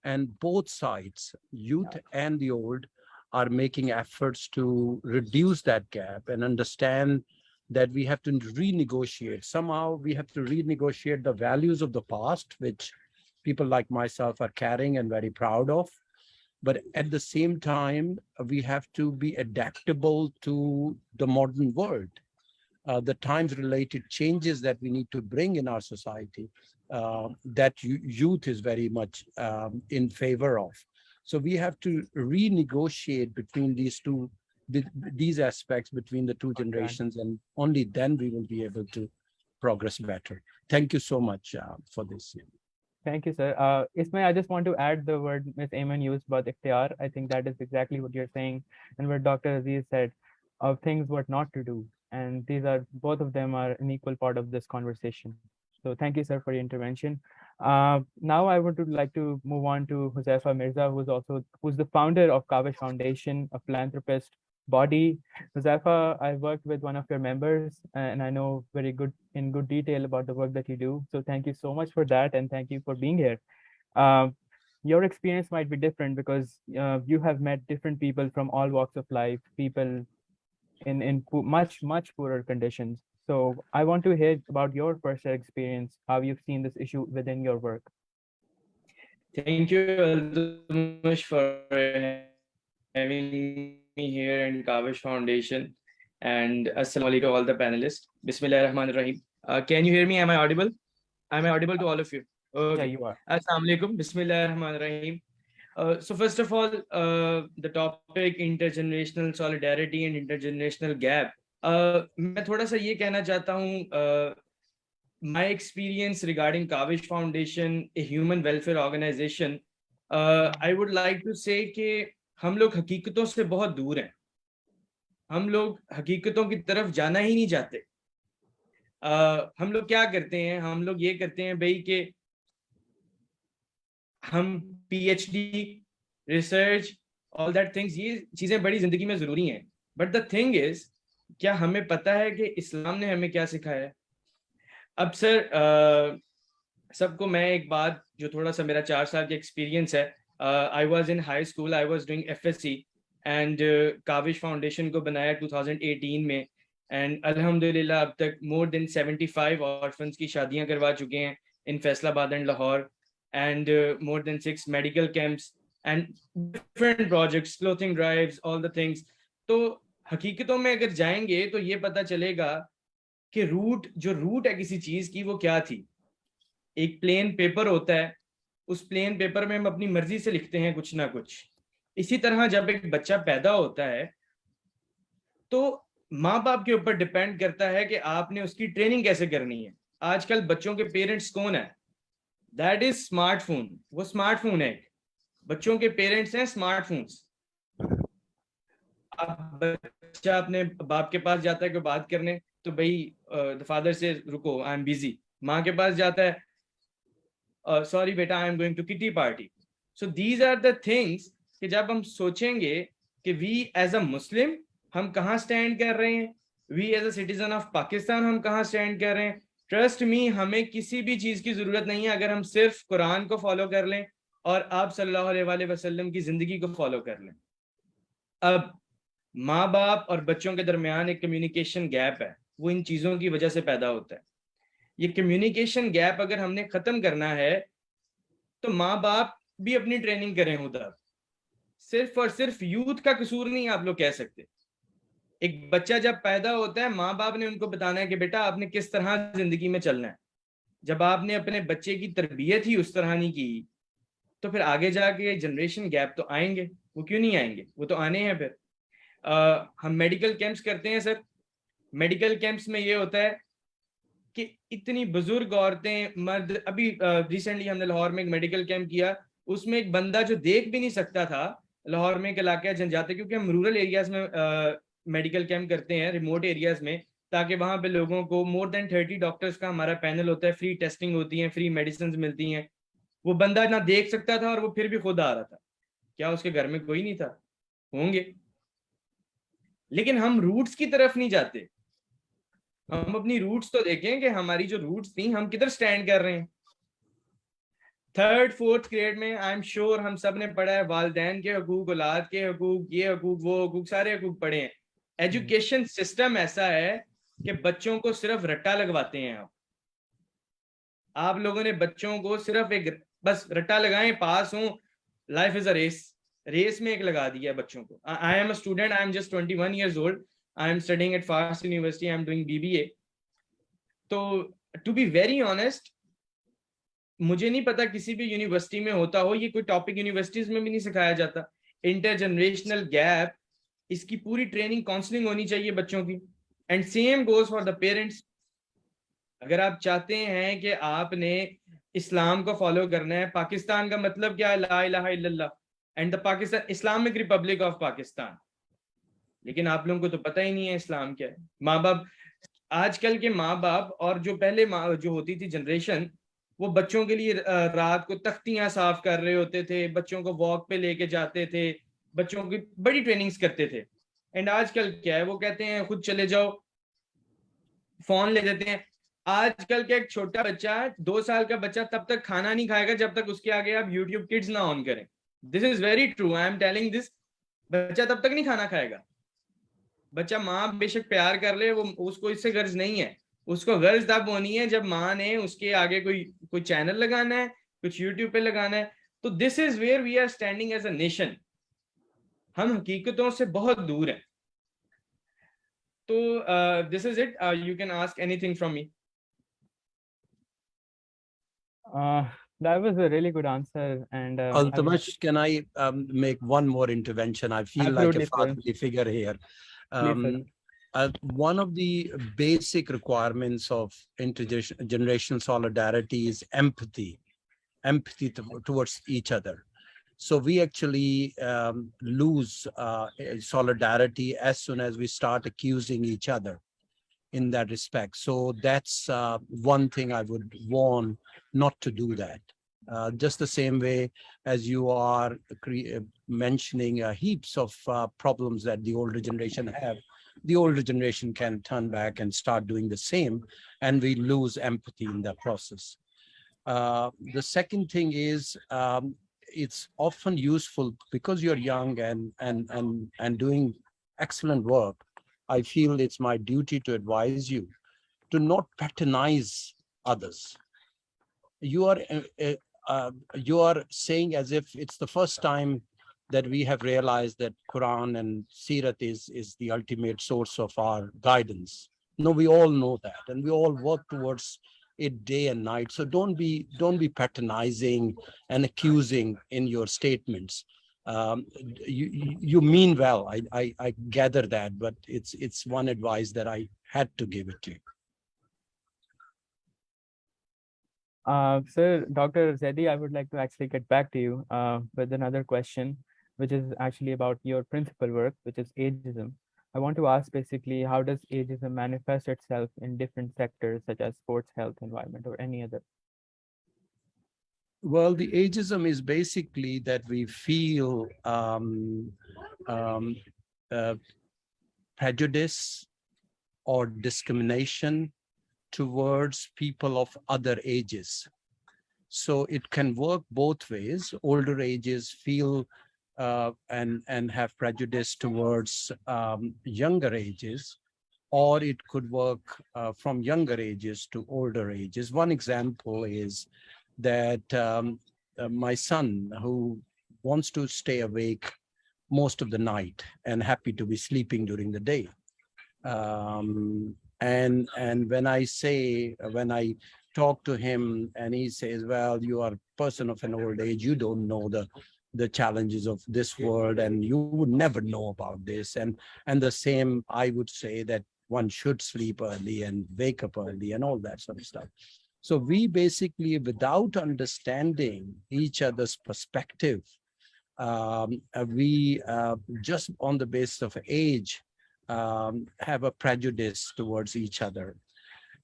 S2: and both sides, youth and the old, are making efforts to reduce that gap and understand that we have to renegotiate. Somehow we have to renegotiate the values of the past, which people like myself are carrying and very proud of. But at the same time, we have to be adaptable to the modern world. The times-related changes that we need to bring in our society, that youth is very much in favor of. So we have to renegotiate between these aspects between the two generations, and only then we will be able to progress better. Thank you so much for this.
S1: Thank you, sir. Ismail, I just want to add the word Ms. Aiman used about ikhtiyar. I think that is exactly what you're saying, and what Dr. Aziz said of things what not to do. And both of them are an equal part of this conversation. So thank you, sir, for your intervention. Now I would like to move on to Huzaifa Mirza, who's the founder of Kaavish Foundation, a philanthropist body. Huzaifa, I worked with one of your members, and I know in good detail about the work that you do. So thank you so much for that, and thank you for being here. Your experience might be different because you have met different people from all walks of life, people in much poorer conditions. So I want to hear about your personal experience, how you've seen this issue within your work.
S7: Thank you, Altamush, for having me here in Kaavish Foundation, and assalamu alaikum to all the panelists. Bismillahir Rahmanir Rahim. Can you hear me? Am I audible? Am I audible to all of you? Okay.
S1: Yeah, you are.
S7: Assalamu alaikum. Bismillahir Rahmanir Rahim. So first of all, the topic intergenerational solidarity and intergenerational gap. मैं थोड़ा सा ये कहना चाहता हूँ, my experience regarding Kaavish Foundation, a human welfare organization, I would like to say कि हम लोग हकीकतों से बहुत दूर हैं, हम लोग हकीकतों की तरफ जाना ही नहीं चाहते। हम लोग क्या करते हैं, हम लोग ये करते हैं भाई कि हम PhD, research, all that things, ये चीजें बड़ी जिंदगी में जरूरी हैं, बट द थिंग इज, क्या हमें पता है कि इस्लाम ने हमें क्या सिखाया है? अब सर सबको मैं एक बात, जो थोड़ा सा मेरा 4 साल का एक्सपीरियंस है, I was in high school, I was doing FSC, and Kavish foundation को बनाया 2018 में, एंड अल्हम्दुलिल्लाह अब तक मोर देन 75 ऑर्फन्स की शादियां करवा चुके हैं in Faisalabad and Lahore, and more than 6 medical camps and different projects, clothing drives, all the things. तो हकीकतों में अगर जाएंगे तो ये पता चलेगा कि जो रूट है किसी चीज की, वो क्या थी। एक प्लेन पेपर होता है, उस प्लेन पेपर में हम अपनी मर्जी से लिखते हैं कुछ ना कुछ। इसी तरह जब एक बच्चा पैदा होता है तो माँ बाप के ऊपर डिपेंड करता है कि आपने उसकी ट्रेनिंग कैसे करनी है। आजकल बच्चों के पेरेंट्स कौन है? That is smartphone. वो स्मार्टफोन है, बच्चों के पेरेंट्स हैं स्मार्टफोन्स। अब बच्चा अपने बाप के पास जाता है कोई बात करने, तो भाई फादर से रुको, आई एम बिजी। माँ के पास जाता है, सॉरी बेटा, I am going to kitty party. So these are the things कि जब हम सोचेंगे कि वी एज अ मुस्लिम हम कहाँ स्टैंड कर रहे हैं, we as a citizen of Pakistan हम कहाँ स्टैंड कर रहे हैं, ट्रस्ट मी, हमें किसी भी चीज की जरूरत नहीं है अगर हम सिर्फ कुरान को फॉलो कर लें और आप सल्लल्लाहु अलैहि वसल्लम की जिंदगी को फॉलो कर लें। अब माँ बाप और बच्चों के दरमियान एक कम्युनिकेशन गैप है, वो इन चीज़ों की वजह से पैदा होता है। ये कम्युनिकेशन गैप अगर हमने ख़त्म करना है तो माँ बाप भी अपनी ट्रेनिंग करें उधर। सिर्फ और सिर्फ यूथ का कसूर नहीं आप लोग कह सकते। एक बच्चा जब पैदा होता है, माँ बाप ने उनको बताना है कि बेटा आपने किस तरह जिंदगी में चलना है। जब आपने अपने बच्चे की तरबियत ही उस तरह नहीं की तो फिर आगे जाके जनरेशन गैप तो आएंगे। वो क्यों नहीं आएंगे, वो तो आने हैं। फिर हम मेडिकल कैंप्स करते हैं सर। मेडिकल कैंप्स में ये होता है कि इतनी बुजुर्ग औरतें, मर्द, अभी रिसेंटली हमने लाहौर में एक मेडिकल कैंप किया, उसमें एक बंदा जो देख भी नहीं सकता था, लाहौर में एक इलाका है जनजाति, क्योंकि हम रूरल एरियाज में मेडिकल कैंप करते हैं, रिमोट एरियाज में, ताकि वहां पे लोगों को मोर देन 30 डॉक्टर्स का हमारा पैनल होता है, फ्री टेस्टिंग होती है, फ्री मेडिसिन मिलती हैं। वो बंदा ना देख सकता था और वो फिर भी खुद आ रहा था। क्या उसके घर में कोई नहीं था? होंगे। लेकिन हम रूट्स की तरफ नहीं जाते। हम अपनी रूट्स तो देखें कि हमारी जो रूट्स थी, हम किधर स्टैंड कर रहे हैं। 3rd 4th ग्रेड में आई एम श्योर हम सब ने पढ़ा है, वालिदैन के हकूक, औलाद के हकूक, ये हकूक, वो हकूक, सारे हकूक पढ़े हैं। एजुकेशन सिस्टम ऐसा है कि बच्चों को सिर्फ रट्टा लगवाते हैं। आप लोगों ने बच्चों को सिर्फ एक बस रट्टा लगाएं, पास हों, लाइफ इज अ रेस में एक लगा दिया बच्चों को। I am a student, I am just 21 years old, I am studying at FAST University, I am doing BBA। तो टू बी वेरी ऑनेस्ट, मुझे नहीं पता किसी भी यूनिवर्सिटी में होता हो, ये कोई टॉपिक यूनिवर्सिटीज में भी नहीं सिखाया जाता। इंटरजनरेशनल गैप, इसकी पूरी ट्रेनिंग, काउंसलिंग होनी चाहिए बच्चों की। And same goes for the parents. अगर आप चाहते हैं कि आपने इस्लाम को फॉलो करना है, पाकिस्तान का मतलब क्या है? ला इलाहा इल्लल्लाह and the Pakistan Islamic Republic of Pakistan. लेकिन आप लोगों को तो पता ही नहीं है इस्लाम क्या है। माँ बाप, आजकल के माँ बाप और जो पहले जो होती थी जनरेशन, वो बच्चों के लिए रात को तख्तियां साफ कर रहे होते थे, बच्चों को वॉक पे लेके जाते थे, बच्चों की बड़ी ट्रेनिंग्स करते थे। एंड आजकल क्या है, वो कहते हैं खुद चले जाओ, फोन ले देते हैं। आजकल का एक छोटा बच्चा, 2 साल का बच्चा, तब तक खाना नहीं खाएगा जब तक उसके आगे आप यूट्यूब किड्स ना ऑन करें। This is very true, I am telling this. बच्चा तब तक नहीं खाना खाएगा। बच्चा माँ बेशक प्यार कर ले, वो उसको इससे गर्ज नहीं है। उसको गर्ज तब होनी है जब माँ ने उसके आगे कोई चैनल लगाना है, कुछ यूट्यूब पे लगाना है। तो this is where we are standing as a nation. हम हकीकतों से बहुत दूर हैं। तो this is it, you can ask anything from me.
S1: That was a really good answer, and
S2: Altamush, can I make one more intervention? I feel like a
S1: absolutely, sir.
S2: fatherly figure here.
S1: Please, sir.
S2: One of the basic requirements of intergenerational solidarity is empathy towards each other. So we actually lose solidarity as soon as we start accusing each other in that respect. So that's one thing I would warn not to do that. Just the same way as you are mentioning heaps of problems that the older generation have, the older generation can turn back and start doing the same, and we lose empathy in that process. The second thing is it's often useful because you're young and doing excellent work. I feel it's my duty to advise you to not patronize others. You are saying as if it's the first time that we have realized that Quran and Sirat is the ultimate source of our guidance. No, we all know that, and we all work towards it day and night. So don't be patronizing and accusing in your statements. You mean well. I gather that, but it's one advice that I had to give it to you.
S1: Sir, Dr. Zaidi, I would like to actually get back to you with another question, which is actually about your principal work, which is ageism. I want to ask basically, how does ageism manifest itself in different sectors such as sports, health, environment, or any other?
S2: Well, the ageism is basically that we feel prejudice or discrimination towards people of other ages. So it can work both ways. Older ages feel and have prejudice towards younger ages, or it could work from younger ages to older ages. One example is that my son, who wants to stay awake most of the night and happy to be sleeping during the day. And when I talk to him and he says, well, you are a person of an old age, you don't know the challenges of this world, and you would never know about this. And the same, I would say that one should sleep early and wake up early and all that sort of stuff. So we basically, without understanding each other's perspective, we just on the basis of age have a prejudice towards each other.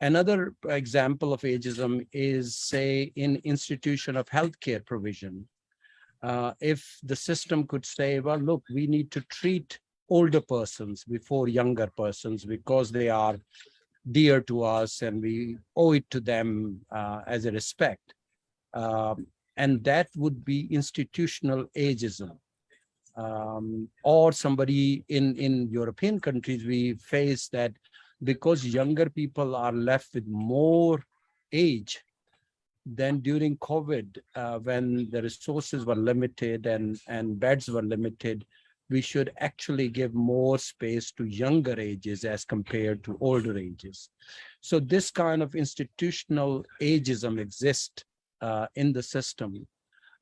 S2: Another example of ageism is, say, in institution of healthcare provision. If the system could say, well, look, we need to treat older persons before younger persons because they are dear to us and we owe it to them as a respect. And that would be institutional ageism. Or somebody in European countries, we face that because younger people are left with more age than during COVID, when the resources were limited and beds were limited, we should actually give more space to younger ages as compared to older ages. So this kind of institutional ageism exists in the system.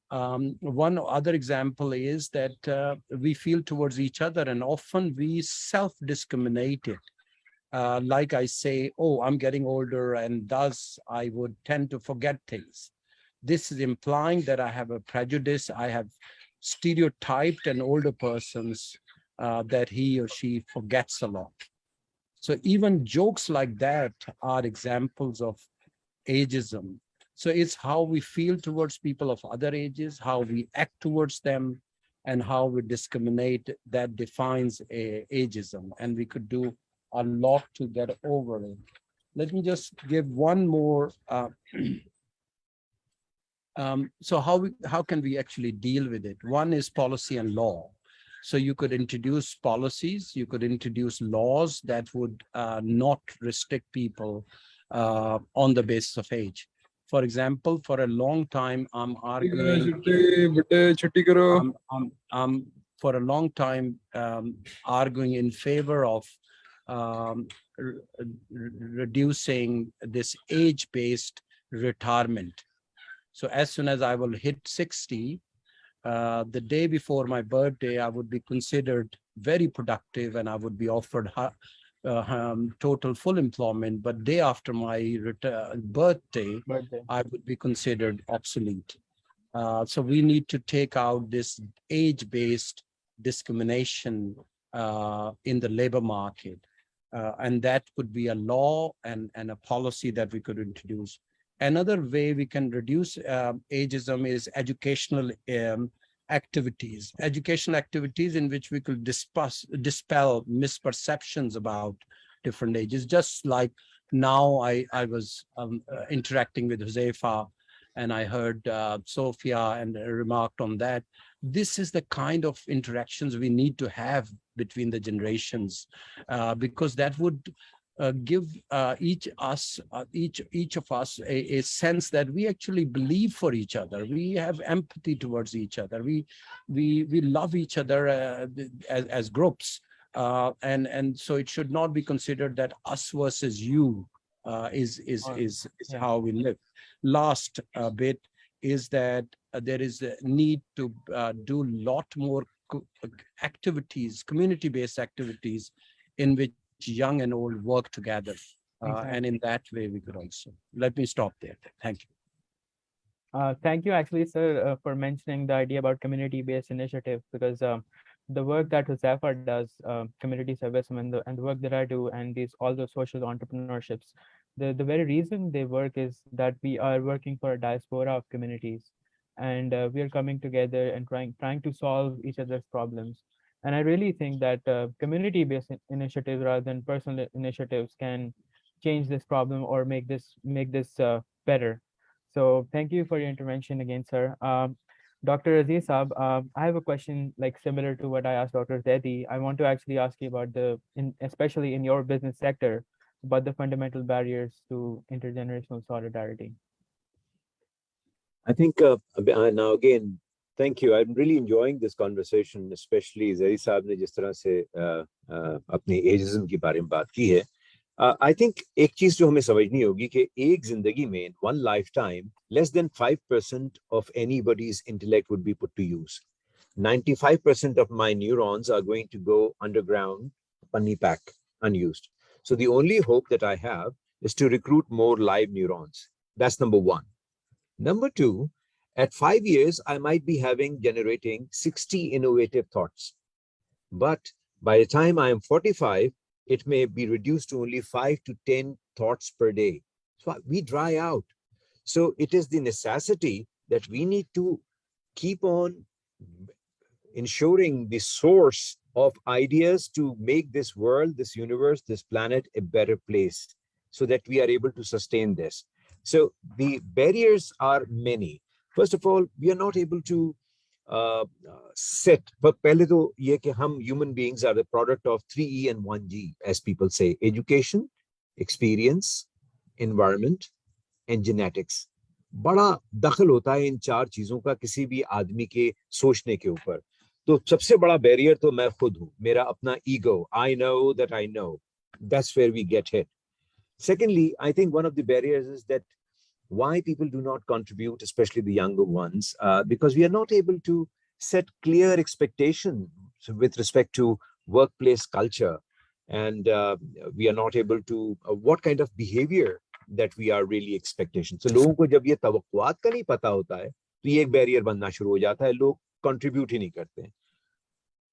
S2: One other example is that we feel towards each other, and often we self-discriminate it. Like I say, oh, I'm getting older, and thus I would tend to forget things. This is implying that I have a prejudice. I have stereotyped an older person's that he or she forgets a lot. So even jokes like that are examples of ageism. So it's how we feel towards people of other ages, how we act towards them, and how we discriminate that defines ageism. And we could do a lot to get over it. Let me just give one more. So how can we actually deal with it? One is policy and law. So you could introduce policies, you could introduce laws that would not restrict people on the basis of age. For example, for a long time, I'm arguing. For a long time, arguing in favor of reducing this age-based retirement. So as soon as I will hit 60, the day before my birthday, I would be considered very productive and I would be offered total full employment. But day after my birthday, I would be considered obsolete. So we need to take out this age-based discrimination in the labor market. And that could be a law and a policy that we could introduce. Another way we can reduce ageism is educational activities. Educational activities in which we could dispel misperceptions about different ages. Just like now I was interacting with Huzaifa, and I heard Sophia and remarked on that. This is the kind of interactions we need to have between the generations, because that would give each of us a sense that we actually believe for each other. We have empathy towards each other. We love each other as groups, and so it should not be considered that us versus you is how we live. Last bit is that there is a need to do a lot more activities, community-based activities, in which young and old work together. And in that way, we could also. Let me stop there. Thank you.
S1: Thank you, actually, sir, for mentioning the idea about community-based initiative, because the work that Huzaifa does, community service, and the work that I do, and all the social entrepreneurships, the very reason they work is that we are working for a diaspora of communities, and we are coming together and trying to solve each other's problems. And I really think that community-based initiatives rather than personal initiatives can change this problem or make this better. So thank you for your intervention again, sir. Dr. Aziz Saab, I have a question like similar to what I asked Dr. Zaidi. I want to actually ask you about especially in your business sector, about the fundamental barriers to intergenerational solidarity.
S3: I think now again, thank you. I'm really enjoying this conversation, especially Zaidi साहब ने जिस तरह से अपनी ageism की बारे में बात की है. I think एक चीज जो हमें समझनी होगी कि एक जिंदगी में one lifetime less than 5% of anybody's intellect would be put to use. 95% of my neurons are going to go underground, punny pack, unused. So the only hope that I have is to recruit more live neurons. That's number one. Number two, at 5 years, I might be generating 60 innovative thoughts. But by the time I am 45, it may be reduced to only 5 to 10 thoughts per day. So we dry out. So it is the necessity that we need to keep on ensuring the source of ideas to make this world, this universe, this planet a better place so that we are able to sustain this. So the barriers are many. First of all, we are not able to set, but pehle to ye ke hum human beings are the product of 3E and 1G, as people say: education, experience, environment, and genetics. बड़ा दखल होता है इन चार चीजों का किसी भी आदमी के सोचने के ऊपर. तो सबसे बड़ा बैरियर तो मैं खुद हूं, मेरा अपना ego. I know that I know. That's where we get hit. Secondly, I think one of the barriers is that why people do not contribute, especially the younger ones, because we are not able to set clear expectations with respect to workplace culture, and we are not able to what kind of behavior that we are really expectation. So लोगों को जब ये तवक्कुआत का नहीं पता होता है तो ये एक बैरियर बनना शुरू हो जाता है, लोग कंट्रीब्यूट ही नहीं करते हैं.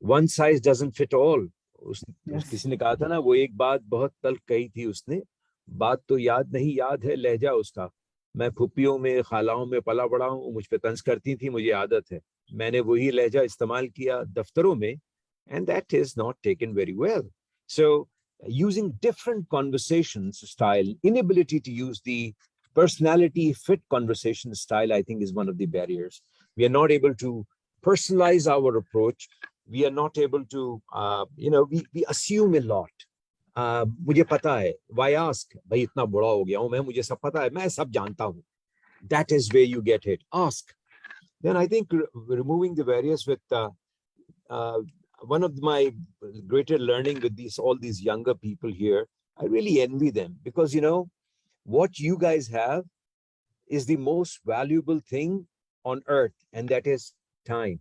S3: One size doesn't fit all. किसी ने कहा था ना, वो एक बात बहुत तल्ख कही थी उसने, बात तो याद नहीं, याद है लहजा उसका. मैं फुप्पियों में खालाओं में पला बड़ा हूँ, मुझ पे तंज करती थी, मुझे आदत है. मैंने वही लहजा इस्तेमाल किया दफ्तरों में, and that is not taken very well. So using different conversation style, inability to use the personality fit conversation style, I think is one of the barriers. We are not able to personalize our approach. We are not able to, we assume a lot. मुझे पता है, why ask? भाई इतना बड़ा हो गया हूं मैं, मुझे सब पता है, मैं सब जानता हूं. That is where you get hit. Ask. Then I think removing the barriers with one of my greater learning with all these younger people here, I really envy them, because what you guys have is the most valuable thing on earth, and that is time.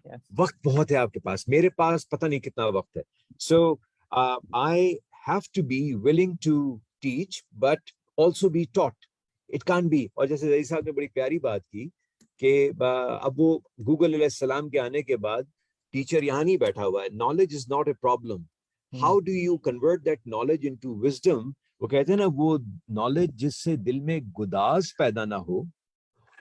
S1: Yes.
S3: वक्त बहुत है आपके पास, मेरे पास पता नहीं कितना वक्त है. So I have to be willing to teach, but also be taught. It can't be. और जैसे ज़ैदी साहब ने बड़ी प्यारी बात की कि अब वो गूगल अलैहिस्सलाम के आने के बाद टीचर यहाँ नहीं बैठा हुआ है. Knowledge is not a problem. How do you convert that knowledge into wisdom? वो कहते हैं ना, वो knowledge जिससे दिल में गुदाज पैदा ना हो,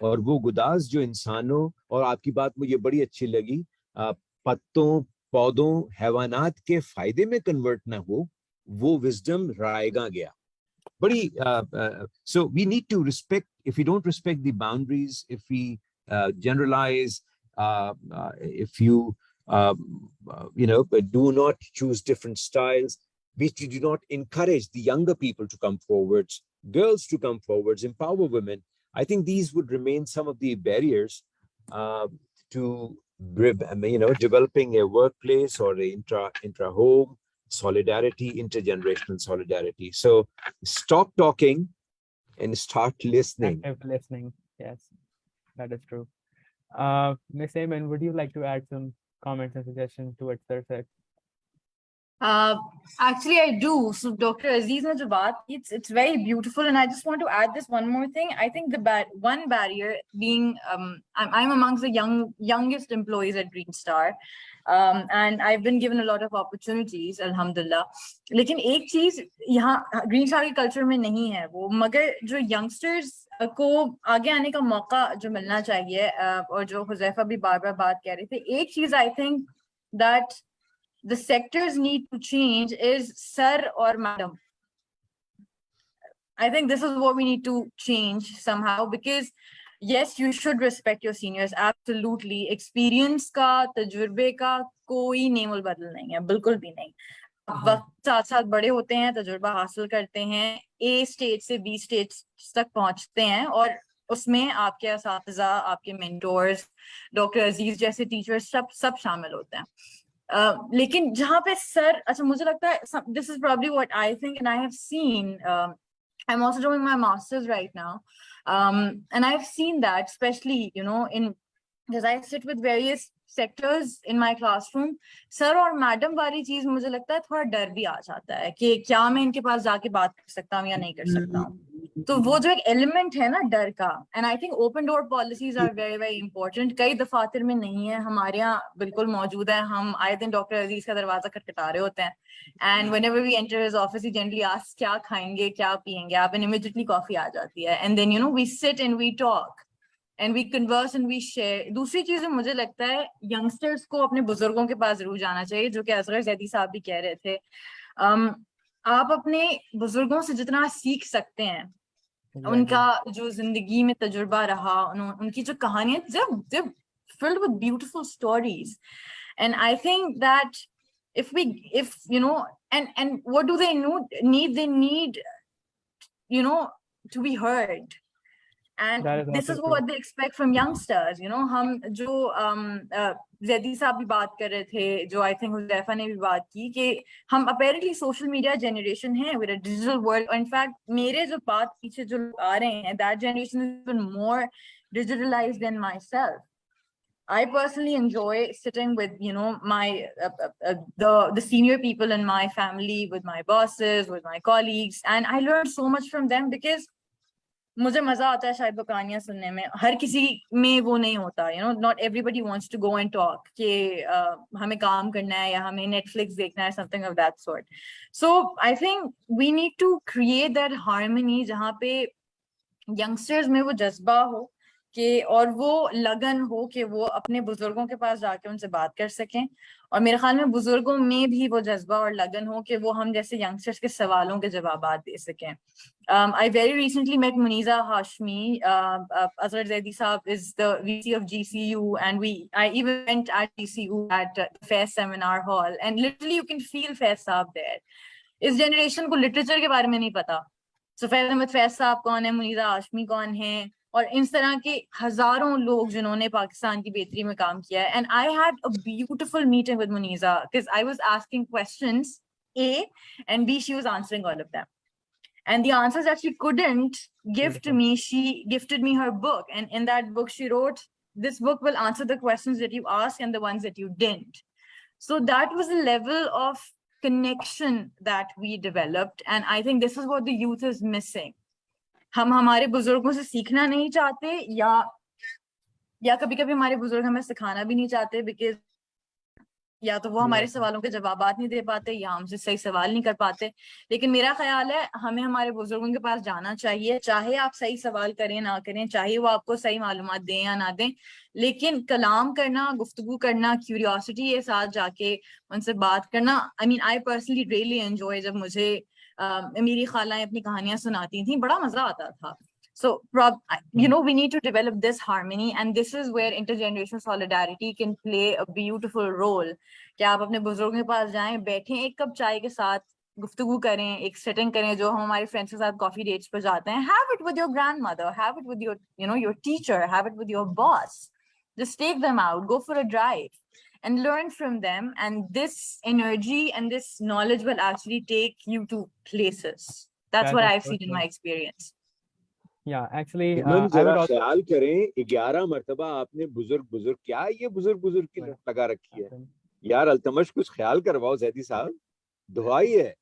S3: और वो गुदाज जो इंसानों, और आपकी बात मुझे बड़ी अच्छी लगी, पत्तों, पौधों, हैवानात के फायदे में कन्वर्ट ना हो, वो विजडम रायगा गया. बड़ी so we need to respect. If we don't respect the boundaries, if we generalize, if you do not choose different styles, we do not encourage the younger people to come forwards, girls to come forwards, empower women, I think these would remain some of the barriers to developing a workplace or a intra-home solidarity, intergenerational solidarity. So stop talking and start listening.
S1: Active listening, yes, that is true. Ms. Aiman, would you like to add some comments and suggestions towards their set?
S4: Actually, I do. So, Dr. Aziz ne jo baat, it's very beautiful, and I just want to add this one more thing. I think the one barrier being I'm amongst the youngest employees at Greenstar, and I've been given a lot of opportunities, alhamdulillah. लेकिन एक चीज यहाँ Greenstar के culture में नहीं है वो, मगर जो youngsters को आगे आने का मौका जो मिलना चाहिए, और जो हुज़ैफा भी बार-बार बात कह रहे थे, एक चीज I think that the sectors need to change is sir or madam. I think this is what we need to change somehow, because yes, you should respect your seniors, absolutely. Experience का, तजुर्बे का कोई नेमल बदल नहीं है, बिल्कुल भी नहीं. वक्त साथ साथ बड़े होते हैं, तजुर्बा हासिल करते हैं, A स्टेज से B स्टेज तक पहुंचते हैं, और उसमें आपके असातिज़ा, आपके मेंटोर्स, डॉक्टर अजीज जैसे टीचर्स सब शामिल होते हैं. लेकिन जहाँ पे सर, अच्छा मुझे लगता है, this is probably what I think and I have seen. I'm also doing my master's right now, and I've seen that, especially, you know, because I sit with various sectors in my classroom. Sir और madam वाली चीज मुझे लगता है थोड़ा डर भी आ जाता है कि क्या मैं इनके पास जाके बात कर सकता हूँ या नहीं कर सकता हूँ. तो वो जो एक एलिमेंट है ना डर का, and I think open door policies are very very important. कई दफातर में नहीं है, हमारे यहाँ बिल्कुल मौजूद है. हम आए दिन डॉक्टर अजीज का दरवाजा खटखटा रहे होते हैं, and whenever we enter his office he generally ask क्या खाएंगे, क्या पिएंगे आप, एंड इमीडिएटली कॉफी आ जाती है, and then you know we sit and we talk and we converse and we share. दूसरी चीज मुझे लगता है यंगस्टर्स को अपने बुजुर्गों के पास जरूर जाना चाहिए, जो कि असगर जैदी साहब भी कह रहे थे. आप अपने बुजुर्गों से जितना सीख सकते हैं, उनका जो जिंदगी में तजुर्बा रहा, उनकी जो कहानियां, they're filled with beautiful stories, and I think that if you know, and what do they need? They need, you know, to be heard. And this is what they expect from youngsters, you know. हम जो जैदी साहब भी बात कर रहे थे, जो I think Huzaifa ने भी बात की, कि हम apparently social media generation है with a digital world. In fact, मेरे जो बात पीछे जो आ रहे हैं, that generation is even more digitalized than myself. I personally enjoy sitting with, you know, my the senior people in my family, with my bosses, with my colleagues, and I learned so much from them, because मुझे मजा आता है शायद वो कहानियां सुनने में. हर किसी में वो नहीं होता, you know, not everybody wants to go and talk कि हमें काम करना है या हमें Netflix देखना है, something of that sort. So I think we need to create that harmony जहाँ पे youngsters में वो जज्बा हो कि, और वो लगन हो कि वो अपने बुजुर्गों के पास जाके उनसे बात कर सकें, और मेरे ख्याल में बुजुर्गों में भी वो जज्बा और लगन हो कि वो हम जैसे यंगस्टर्स के सवालों के जवाब दे सकें. I very recently met Mirza Hashmi. Asghar Zaidi Saab is the VC of GCU, and I even went at GCU at the Faiz Seminar Hall, and literally you can feel Faiz Saab there. इस generation को literature के बारे में नहीं पता. सफेद अहमद फैज साहब कौन है, मुनीजा हाशमी कौन है, और इस तरह के हजारों लोग जिन्होंने पाकिस्तान की बेहतरी में काम किया है. And I had a beautiful meeting with Muniza, because I was asking questions A and B, she was answering all of them. And the answers that she couldn't give to me, she gifted me her book. And in that book, she wrote, this book will answer the questions that you asked and the ones that you didn't. So that was a level of connection that we developed. And I think this is what the youth is missing. हम हमारे बुजुर्गों से सीखना नहीं चाहते, या कभी-कभी हमारे बुजुर्ग हमें सिखाना भी नहीं चाहते, because या तो वो हमारे सवालों के जवाब नहीं दे पाते, या हमसे सही सवाल नहीं कर पाते. लेकिन मेरा ख्याल है हमें हमारे बुजुर्गों के पास जाना चाहिए, चाहे आप सही सवाल करें ना करें, चाहे वो आपको सही मालूमात दें या ना दें, लेकिन कलाम करना, गुफ्तगू करना, क्यूरियोसिटी के साथ जाके उनसे बात करना. I mean I personally really enjoy, जब मुझे मेरी खालाएं अपनी कहानियां सुनाती थी, बड़ा मजा आता था. So, you know, we need to develop this harmony, and this is where intergenerational solidarity can play a beautiful role. कि आप अपने बुजुर्गों के पास जाएं, बैठें, एक कप चाय के साथ गुफ्तगू करें, एक सेटिंग करें, जो हम हमारे फ्रेंड्स के साथ कॉफी डेट्स पर जाते हैं. Have it with your grandmother, have it with your, you know, your teacher, have it with your boss. Just take them out, go for a drive, and learn from them. And this energy and this knowledge will actually take you to places. That's what I've seen in my experience.
S1: Yeah, actually,
S3: जरा ख्याल करें, 11 मर्तबा आपने बुजुर्ग क्या ये बुजुर्ग की लगा रखी है यार. अल्तमश, कुछ ख्याल करवाओ ज़ैदी साहब, दुहाई है.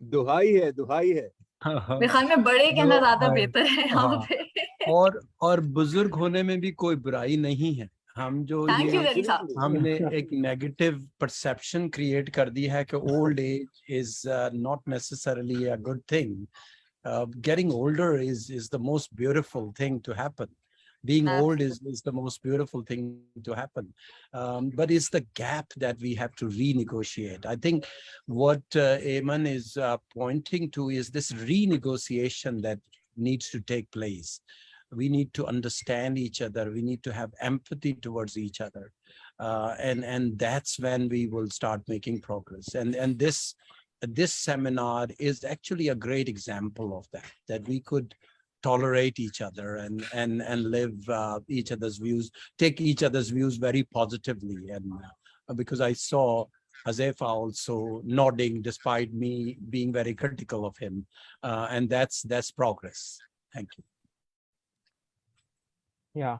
S3: दुहाई है.
S4: मेरे ख्याल में बड़े कहना ज्यादा बेहतर है यहाँ पे.
S2: और बुजुर्ग होने में भी कोई बुराई नहीं है. हम जो हमने एक नेगेटिव परसेप्शन क्रिएट कर दी है कि old age is not necessarily a good thing. Getting older is the most beautiful thing to happen. Being old is the most beautiful thing to happen. But it's the gap that we have to renegotiate. I think what Aiman is pointing to is this renegotiation that needs to take place. We need to understand each other. We need to have empathy towards each other. And that's when we will start making progress. And this seminar is actually a great example of that we could tolerate each other and live each other's views, take each other's views very positively. And because I saw Huzaifa also nodding despite me being very critical of him. And that's progress. Thank you.
S1: Yeah.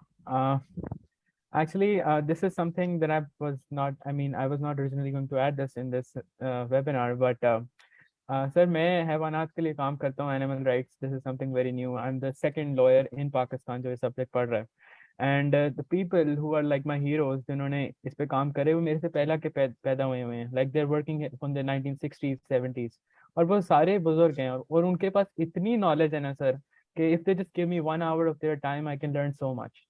S1: Actually, this is something that I was not originally going to add this in this webinar, but sir, मैं हैवानात के लिए काम करता हूँ, animal rights. This is something very new. I'm the second lawyer in Pakistan जो ये subject पढ़ रहा है. And the people who are like my heroes, जिन्होंने इस पे काम करे, वो मेरे से पहला के पैदा हुए हैं. Like they're working from the 1960s, 70s. और वो सारे बुजुर्ग हैं और उनके पास इतनी knowledge है ना सर कि if they just give me 1 hour of their time, I can learn so much.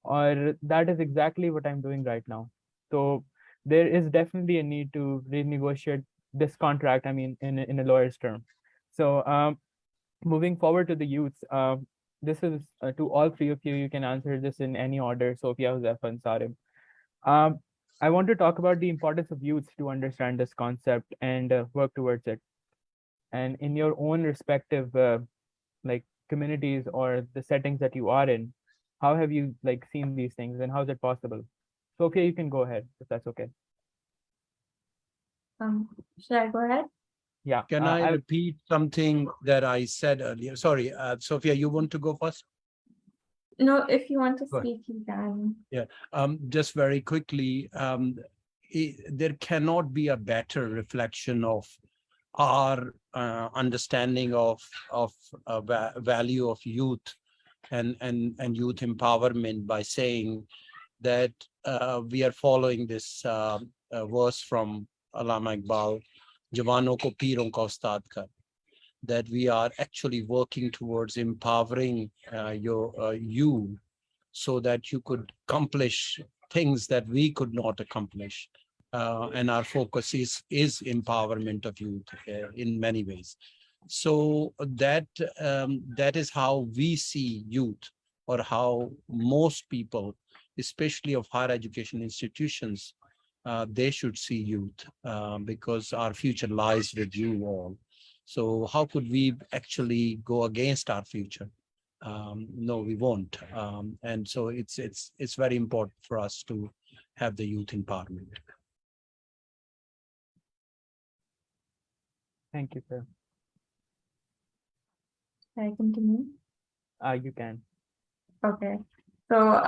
S1: Or that is exactly what I'm doing right now. So there is definitely a need to renegotiate this contract, I mean, in a lawyer's term. So moving forward to the youth, this is to all three of you. You can answer this in any order, Sophia, Huzaifa, and Sarim. I want to talk about the importance of youth to understand this concept and work towards it. And in your own respective like communities or the settings that you are in, how have you like seen these things and how is it possible? Sophia, you can go ahead if that's okay.
S6: Should I go ahead?
S1: Yeah.
S2: Can I repeat something that I said earlier? Sorry, Sophia, you want to go first?
S6: No, if you want to speak, you can.
S2: Yeah, just very quickly, there cannot be a better reflection of our understanding of value of youth and youth empowerment by saying that we are following this verse from Allama Iqbal, Jawano ko piron ka ustad kar, that we are actually working towards empowering you so that you could accomplish things that we could not accomplish. And our focus is empowerment of youth in many ways. So that is how we see youth, or how most people, especially of higher education institutions, they should see youth, because our future lies with you all. So how could we actually go against our future? No, we won't. And so it's very important for us to have the youth empowerment.
S1: Thank you, sir.
S6: Can I continue?
S1: You can.
S6: Okay. So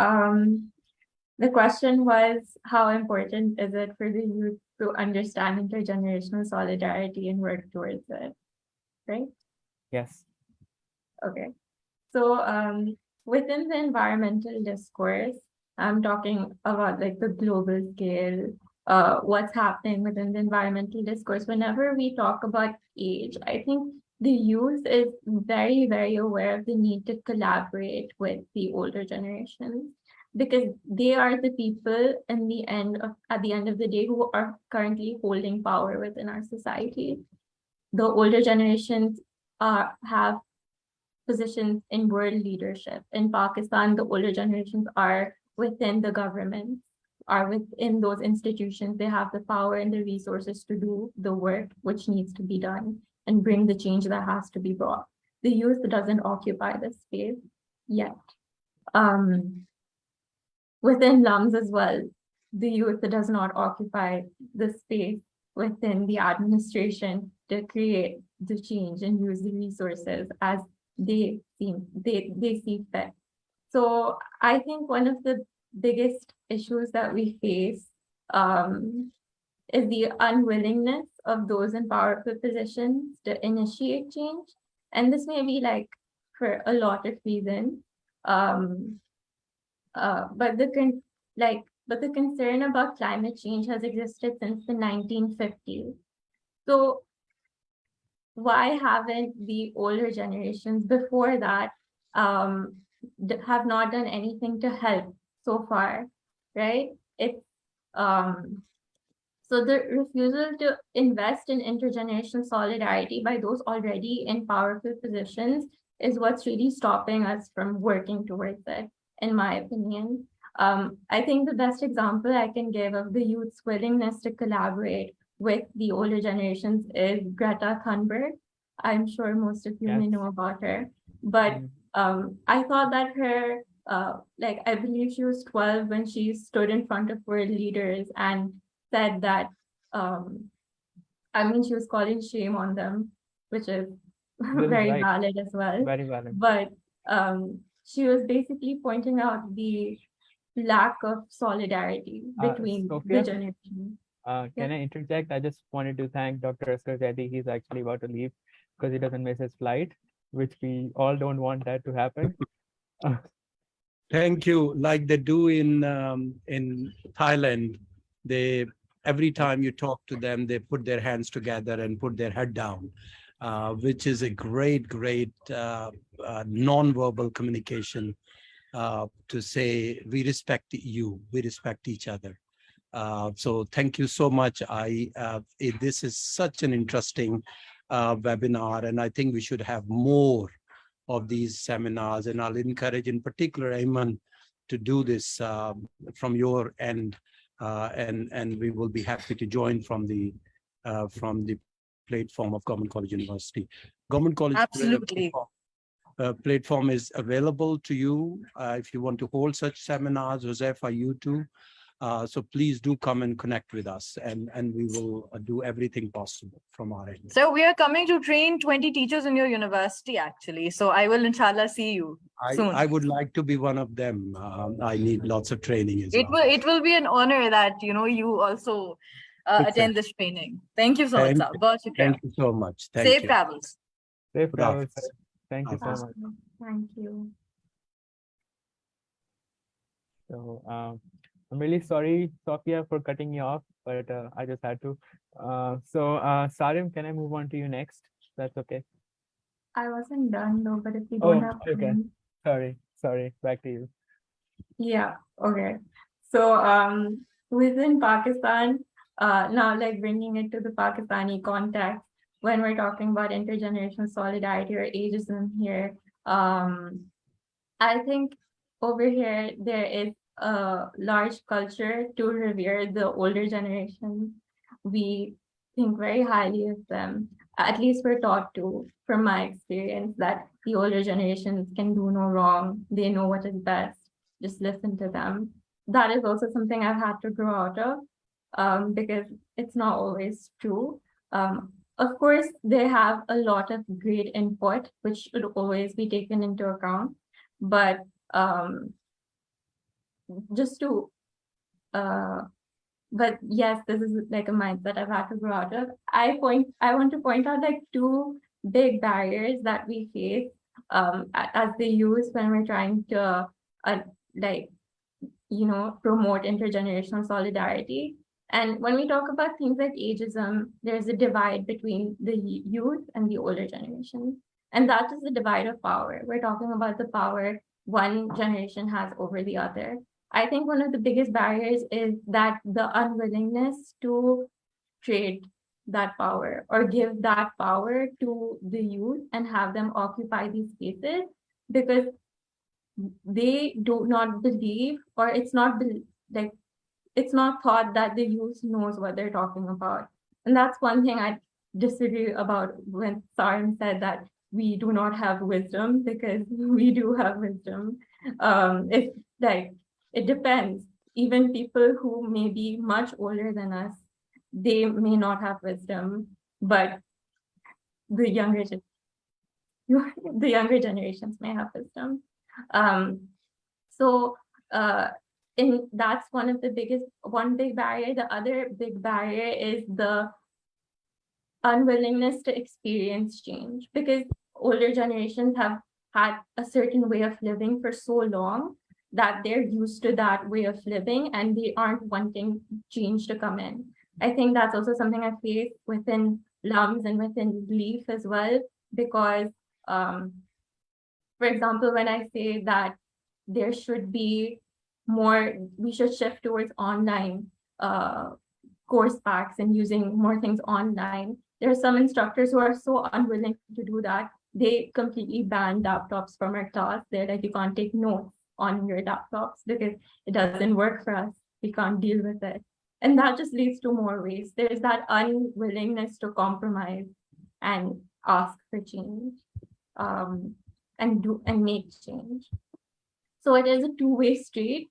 S6: the question was, how important is it for the youth to understand intergenerational solidarity and work towards it? Right?
S1: Yes.
S6: Okay. So within the environmental discourse, I'm talking about like the global scale, what's happening within the environmental discourse. Whenever we talk about age, I think the youth is very, very aware of the need to collaborate with the older generations, because they are the people at the end of the day who are currently holding power within our society. The older generations have positions in world leadership. In Pakistan, the older generations are within the government, are within those institutions. They have the power and the resources to do the work which needs to be done and bring the change that has to be brought. The youth doesn't occupy this space yet. Within LUMS as well, the youth does not occupy the space within the administration to create the change and use the resources as they see fit. So I think one of the biggest issues that we face is the unwillingness of those in powerful positions to initiate change. And this may be like for a lot of reasons. But the concern about climate change has existed since the 1950s. So why haven't the older generations before that have not done anything to help so far, right? It's so the refusal to invest in intergenerational solidarity by those already in powerful positions is what's really stopping us from working towards it, in my opinion. I think the best example I can give of the youth's willingness to collaborate with the older generations is Greta Konberg. I'm sure most of you may know about her, but I thought that her, like, I believe she was 12 when she stood in front of world leaders and said that, I mean, she was calling shame on them, which is very valid as well.
S1: Very valid.
S6: But she was basically pointing out the lack of solidarity between
S1: Sophia,
S6: the generations.
S1: Can I interject? I just wanted to thank Dr. Asghar Zaidi. He's actually about to leave because he doesn't miss his flight, which we all don't want that to happen.
S2: Thank you. Like they do in Thailand, they every time you talk to them, they put their hands together and put their head down, which is a great non-verbal communication to say we respect you, we respect each other. So thank you so much. This is such an interesting webinar, and I think we should have more of these seminars, and I'll encourage in particular Aiman to do this from your end, and we will be happy to join from the platform of Government College University. Government College
S4: Absolutely.
S2: Platform is available to you if you want to hold such seminars. Huzaifa, you too. So please do come and connect with us, and we will do everything possible from our end.
S4: So we are coming to train 20 teachers in your university, actually. So I will inshallah see you soon.
S2: I would like to be one of them. I need lots of training as well.
S4: It will be an honor that you also attend this training. Thank you so much, sir.
S2: Thank you so much.
S4: Safe travels.
S1: Safe travels. Thank you so much.
S6: Thank you.
S1: So I'm really sorry, Sophia, for cutting you off, but I just had to. So Sarim, can I move on to you next? That's okay.
S6: I wasn't done though, but if you don't have
S1: time. Sorry, back to you.
S6: Yeah, okay. So within Pakistan, now like bringing it to the Pakistani context, when we're talking about intergenerational solidarity or ageism here, I think over here there is a large culture to revere the older generation. We think very highly of them. At least we're taught to, from my experience, that the older generations can do no wrong. They know what is best. Just listen to them. That is also something I've had to grow out of, because it's not always true. Of course, they have a lot of great input, which should always be taken into account. But but yes, this is like a mindset I've had to grow out of. I want to point out like two big barriers that we face as the youth when we're trying to promote intergenerational solidarity. And when we talk about things like ageism, there's a divide between the youth and the older generation. And that is the divide of power. We're talking about the power one generation has over the other. I think one of the biggest barriers is that the unwillingness to trade that power or give that power to the youth and have them occupy these spaces, because they do not believe, or it's not thought that the youth knows what they're talking about. And that's one thing I disagree about when Sarim said that we do not have wisdom, because we do have wisdom. It depends. Even people who may be much older than us, they may not have wisdom, but the younger generations may have wisdom. That's one big barrier. The other big barrier is the unwillingness to experience change, because older generations have had a certain way of living for so long that they're used to that way of living and they aren't wanting change to come in. I think that's also something I face within LUMS and within LEAF as well, because For example, when I say that there should be more, we should shift towards online course packs and using more things online. There are some instructors who are so unwilling to do that. They completely ban laptops from our class. They're like, you can't take notes on your laptops because it doesn't work for us. We can't deal with it. And that just leads to more waste. There's that unwillingness to compromise and ask for change and make change. So it is a two-way street.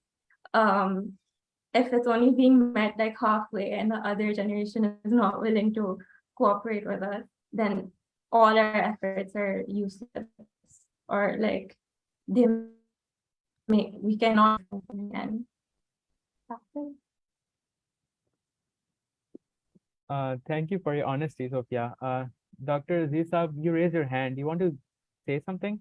S6: If it's only being met like halfway and the other generation is not willing to cooperate with us, then all our efforts are useless, or like we cannot end.
S1: Thank you for your honesty, Sophia. Dr. Aziz Saab, you raise your hand. You want to say something?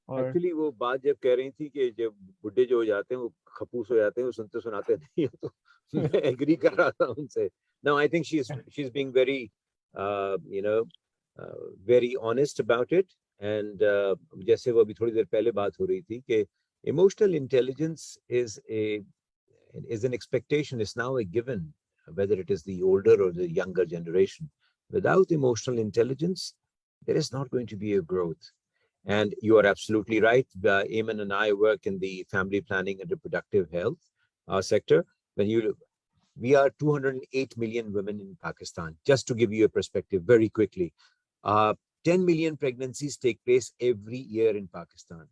S1: Or
S3: actually वो बात जब कह रही थी कि जब बुढ़े जो हो जाते हैं वो खपूस हो जाते हैं, वो सुनते सुनाते नहीं है, तो मैं एग्री कर रहा था उनसे. No, I think she's being very very honest about it. And जैसे वो अभी थोड़ी देर पहले बात हो रही थी कि emotional intelligence is an expectation, is now a given, whether it is the older or the younger generation. Without emotional intelligence, there is not going to be a growth. And you are absolutely right. Aiman and I work in the family planning and reproductive health sector. We are 208 million women in Pakistan. Just to give you a perspective very quickly, 10 million pregnancies take place every year in Pakistan.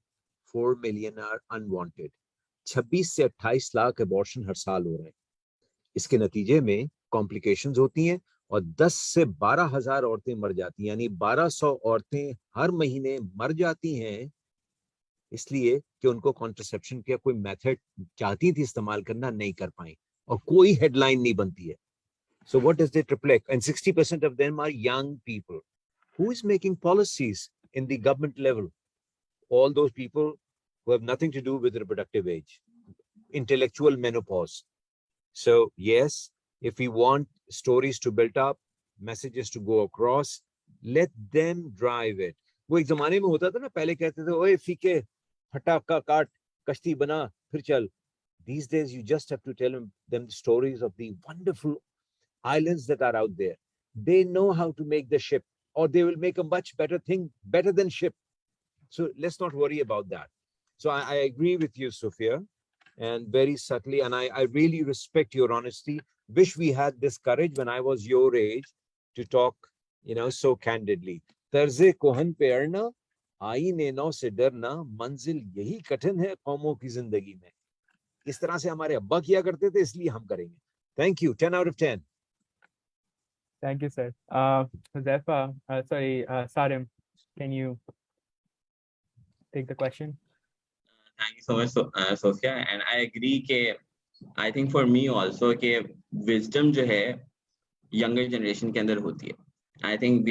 S3: 4 million are unwanted. 26 से 28 lakh abortion हर साल हो रहे हैं. इसके नतीजे में complications होती हैं और 10 से 12 हजार औरतें मर जाती हैं, यानी 1200 औरतें हर महीने मर जाती हैं इसलिए कि उनको कॉन्ट्रासेप्शन का कोई मेथड चाहती थी इस्तेमाल करना, नहीं कर पाई और कोई हेडलाइन नहीं बनती है. So what does it reflect? And 60% of them are young people. Who is making policies in the government level? All those people who have nothing to do with reproductive age, intellectual menopause. So yes, if we want stories to build up, messages to go across, let them drive it. वो एक जमाने में होता था ना, पहले कहते थे ओए फीके फटा का काट कश्ती बना फिर चल. These days you just have to tell them the stories of the wonderful islands that are out there. They know how to make the ship, or they will make a much better thing, better than ship. So let's not worry about that. So I agree with you, Sophia, and very subtly, and I really respect your honesty. Wish we had this courage when I was your age to talk, so candidly. तर्ज़े कोहन पे अड़ना, आईने नौ से डरना, मंजिल यही कठिन है कौमों की जिंदगी में. इस तरह से हमारे अब्बा किया करते थे, इसलिए हम करेंगे. Thank you. 10 out of 10.
S1: thank you, sir. Huzaifa, Sarim, can you take the question?
S5: Thank you so much, Sophia. And I agree that I think for me also that wisdom जो है younger generation के अंदर होती है. I think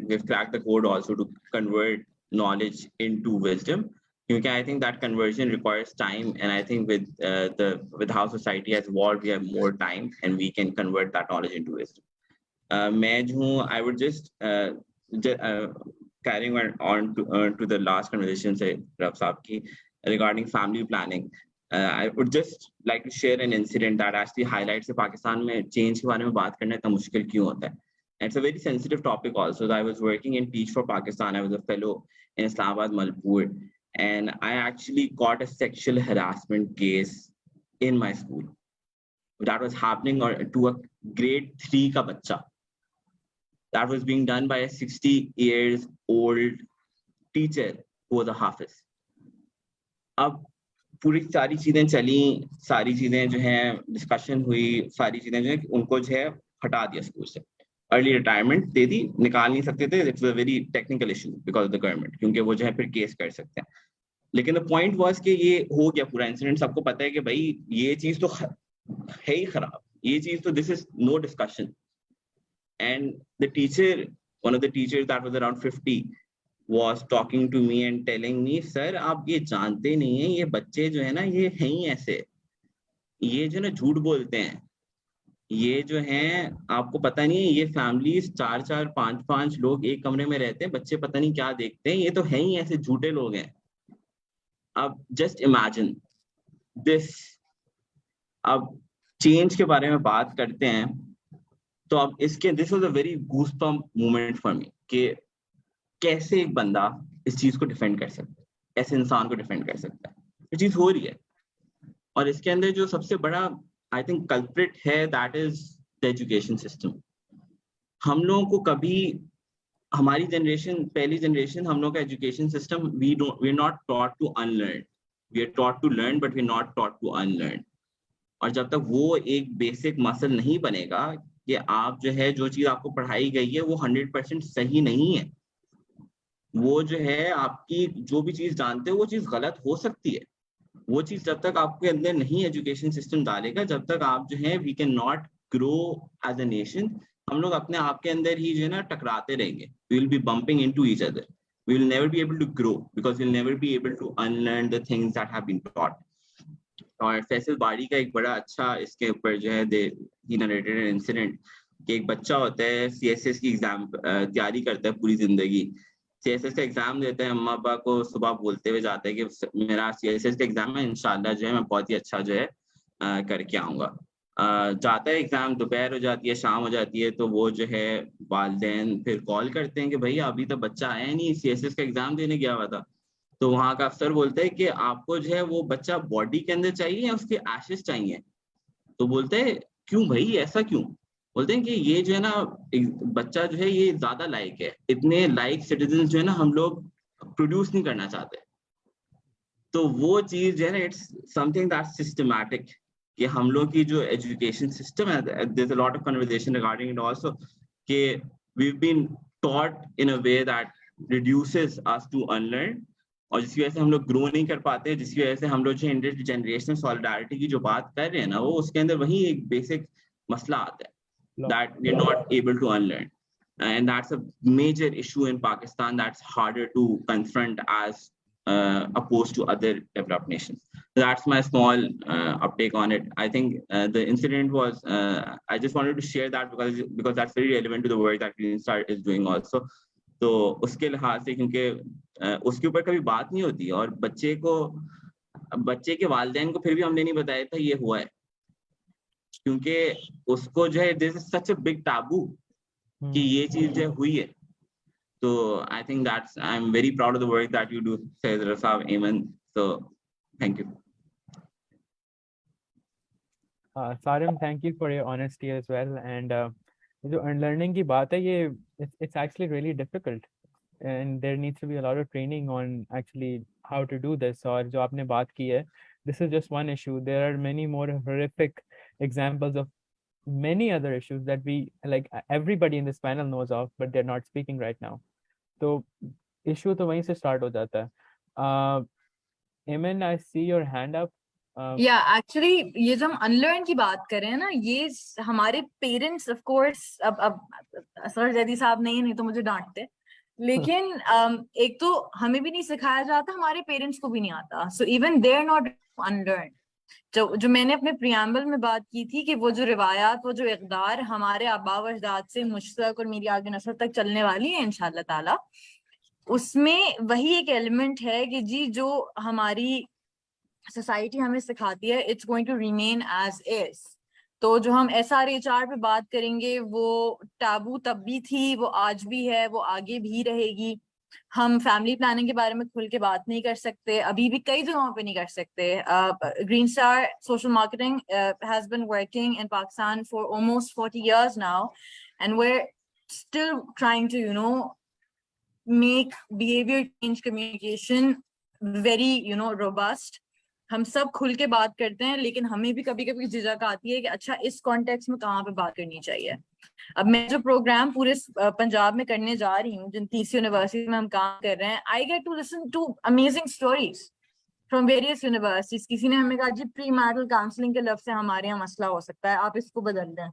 S5: we've cracked the code also to convert knowledge into wisdom. Because I think that conversion requires time, and I think with how society has evolved, we have more time, and we can convert that knowledge into wisdom. I would just carrying on to the last conversation say Rab Saab ki, regarding family planning. I would just like to share an incident that actually highlights that Pakistan में change के बारे में बात करना इतना मुश्किल क्यों होता है. And it's a very sensitive topic also. I was working in Teach for Pakistan. I was a fellow in Islamabad, Malpur, and I actually got a sexual harassment case in my school. That was happening to a grade 3 ka bachcha. That was being done by a 60 years old teacher who was a hafiz. अब पूरी सारी चीजें चली, सारी चीजें जो हैं discussion हुई, सारी चीजें जो हैं उनको जो है हटा दिया स्कूल से. अर्ली रिटायरमेंट दे दी, निकाल नहीं सकते थे. It's a very technical issue because of the government, क्योंकि वो जो है फिर केस कर सकते हैं. लेकिन द पॉइंट वाज कि ये हो गया पूरा इंसिडेंट. सबको पता है कि भाई ये चीज तो है ही खराब, ये चीज तो this is no discussion. And the teacher, one of the teachers that was around 50 was talking to me and telling me, sir आप ये जानते नहीं हैं, ये बच्चे जो है ना ये हैं ही ऐसे, ये जो ना झूठ बोलते हैं, ये जो हैं आपको पता नहीं है, ये फैमिलीज 4-4, 5-5 लोग एक कमरे में रहते हैं, बच्चे पता नहीं क्या देखते हैं, ये तो हैं ही ऐसे झूठे लोग हैं. अब जस्ट इमेजिन दिस, अब चेंज के बारे में बात करते हैं तो अब इसके this was a very goosebump moment for me कि कैसे एक बंदा इस चीज को डिफेंड कर सकता है, ऐसे इंसान को डिफेंड कर सकता है, ये चीज हो रही है। और इसके अंदर जो सबसे बड़ा आई थिंक कल्प्रिट है that is the education system. हम लोगों को कभी, हमारी जनरेशन, पहली जनरेशन, हम लोग का education system, we are not taught to unlearn, we are taught to learn but we are not taught to unlearn. और जब तक वो एक बेसिक मसल नहीं बनेगा कि आप जो है, जो चीज आपको पढ़ाई गई है वो 100% सही नहीं है, वो जो है आपकी जो भी चीज जानते हो वो चीज गलत हो सकती है, वो चीज जब तक आपके अंदर नहीं एजुकेशन सिस्टम डालेगा, जब तक आप जो है we can not grow as a nation. हम लोग अपने आप के अंदर ही जो है ना टकराते रहेंगे, we will be bumping into each other, we will never be able to grow because we will never be able to unlearn the things that have been taught. और फैसल बारी का एक बड़ा अच्छा इसके ऊपर जो है ही नरेटेड एन इंसिडेंट कि एक बच्चा होता है सीएसएस की एग्जाम तैयारी करता है पूरी जिंदगी, सीएसएस का एग्जाम देते हैं, अम्मा पापा को सुबह बोलते हुए जाते हैं कि मेरा सीएसएस का एग्जाम है, इंशाल्लाह जो है मैं बहुत ही अच्छा जो है करके आऊंगा। जाता है, एग्जाम दोपहर हो जाती है, शाम हो जाती है, तो वो जो है वालिदैन फिर कॉल करते हैं कि भैया अभी तक बच्चा आया नहीं, सीएसएस का एग्जाम देने गया हुआ था। तो वहां का अफसर बोलते हैं कि आपको जो है वो बच्चा बॉडी के अंदर चाहिए या उसके एशेस चाहिए? तो बोलते हैं क्यों भाई, ऐसा क्यों? बोलते हैं कि ये जो है ना बच्चा जो है ये ज्यादा लाइक है, इतने लाइक सिटीजन जो है ना हम लोग प्रोड्यूस नहीं करना चाहते। तो वो चीज जो है ना इट्स समथिंग दैट सिस्टमैटिक कि हम लोग की जो एजुकेशन सिस्टम है, there is a lot of conversation regarding it also कि we have been taught in a way that reduces us to unlearn, और जिसकी वजह से हम लोग ग्रो नहीं कर पाते, जिसकी वजह से हम लोग जो इंटरजेनरेशनल सॉलिडारिटी की जो बात कर रहे हैं ना, वो उसके अंदर वही एक बेसिक मसला आता है that we're not able to unlearn, and that's a major issue in Pakistan that's harder to confront as opposed to other developed nations. So that's my small uptake on it. I think the incident was I just wanted to share that because that's very relevant to the work that Greenstar is doing also. तो उसके लिहाज से क्योंकि उसके ऊपर कभी बात नहीं होती, और बच्चे के वालिदैन को फिर भी हमने नहीं बताया था ये हुआ है, क्योंकि उसको जो है this is such a big taboo कि ये चीज जो हुई है। तो I think that's, I am very proud of the work that you do Syed Raza, Eman, so thank you.
S1: Sarim, thank you for your honesty as well. And जो unlearning की बात है, ये it's actually really difficult, and there needs to be a lot of training on actually how to do this. और जो आपने बात की है, this is just one issue. There are many more horrific examples of many other issues that we, like, everybody in this panel knows of, but they're not speaking right now. तो issue तो वहीं से start हो जाता है। Aiman, I see your hand up.
S4: या actually ये जो हम अनलर्न की बात कर रहे हैं ना, ये हमारे पेरेंट्स ऑफ कोर्स, अब असगर जैदी साहब नहीं तो मुझे डांटते, लेकिन एक तो हमें भी नहीं सिखाया जाता, हमारे पेरेंट्स को भी नहीं आता, so even they are not unlearn. जो मैंने अपने प्रियम्बल में बात की थी कि वो जो रिवायात, वो जो इक़दार हमारे आबा व अजदाद से मुझ तक और मेरी आगे नस्ल तक चलने वाली है इंशाअल्लाह ताला, उसमें वही एक एलिमेंट है कि जी जो हमारी सोसाइटी हमें सिखाती है, it's going to remain as is. तो जो हम SRHR पे बात करेंगे, वो टाबू तब भी थी, वो आज भी है, वो आगे भी रहेगी। हम फैमिली प्लानिंग के बारे में खुल के बात नहीं कर सकते, अभी भी कई जगहों पे नहीं कर सकते। Greenstar Social Marketing has been working in Pakistan for almost 40 years now, and we're still trying to, make behavior change communication very, robust. हम सब खुल के बात करते हैं, लेकिन हमें भी कभी कभी झिझक आती है कि अच्छा इस कॉन्टेक्स्ट में कहाँ पे बात करनी चाहिए। अब मैं जो प्रोग्राम पूरे पंजाब में करने जा रही हूँ, जिन 30 यूनिवर्सिटी में हम काम कर रहे हैं, I get to listen to amazing stories from various universities. किसी ने हमें कहा जी प्री मैरिटल काउंसलिंग के लफ्ज से हमारे यहाँ मसला हो सकता है, आप इसको बदल दें।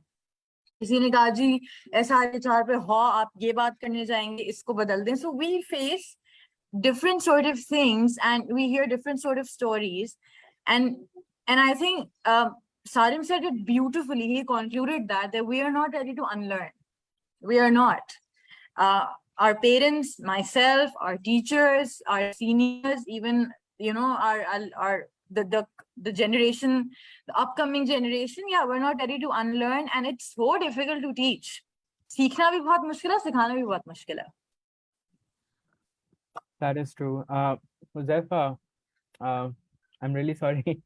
S4: किसी ने कहा जी SRHR पे हो, आप ये बात करने जाएंगे, इसको बदल दें। So we face different sort of things and we hear different sort of stories, and I think Sarim said it beautifully. He concluded that we are not ready to unlearn. We are not. Our parents, myself, our teachers, our seniors, even the generation, the upcoming generation, yeah, we're not ready to unlearn, and it's so difficult to teach. सीखना भी बहुत मुश्किल है, सिखाना भी बहुत मुश्किल है.
S1: That is true. Huzaifa, I'm really sorry,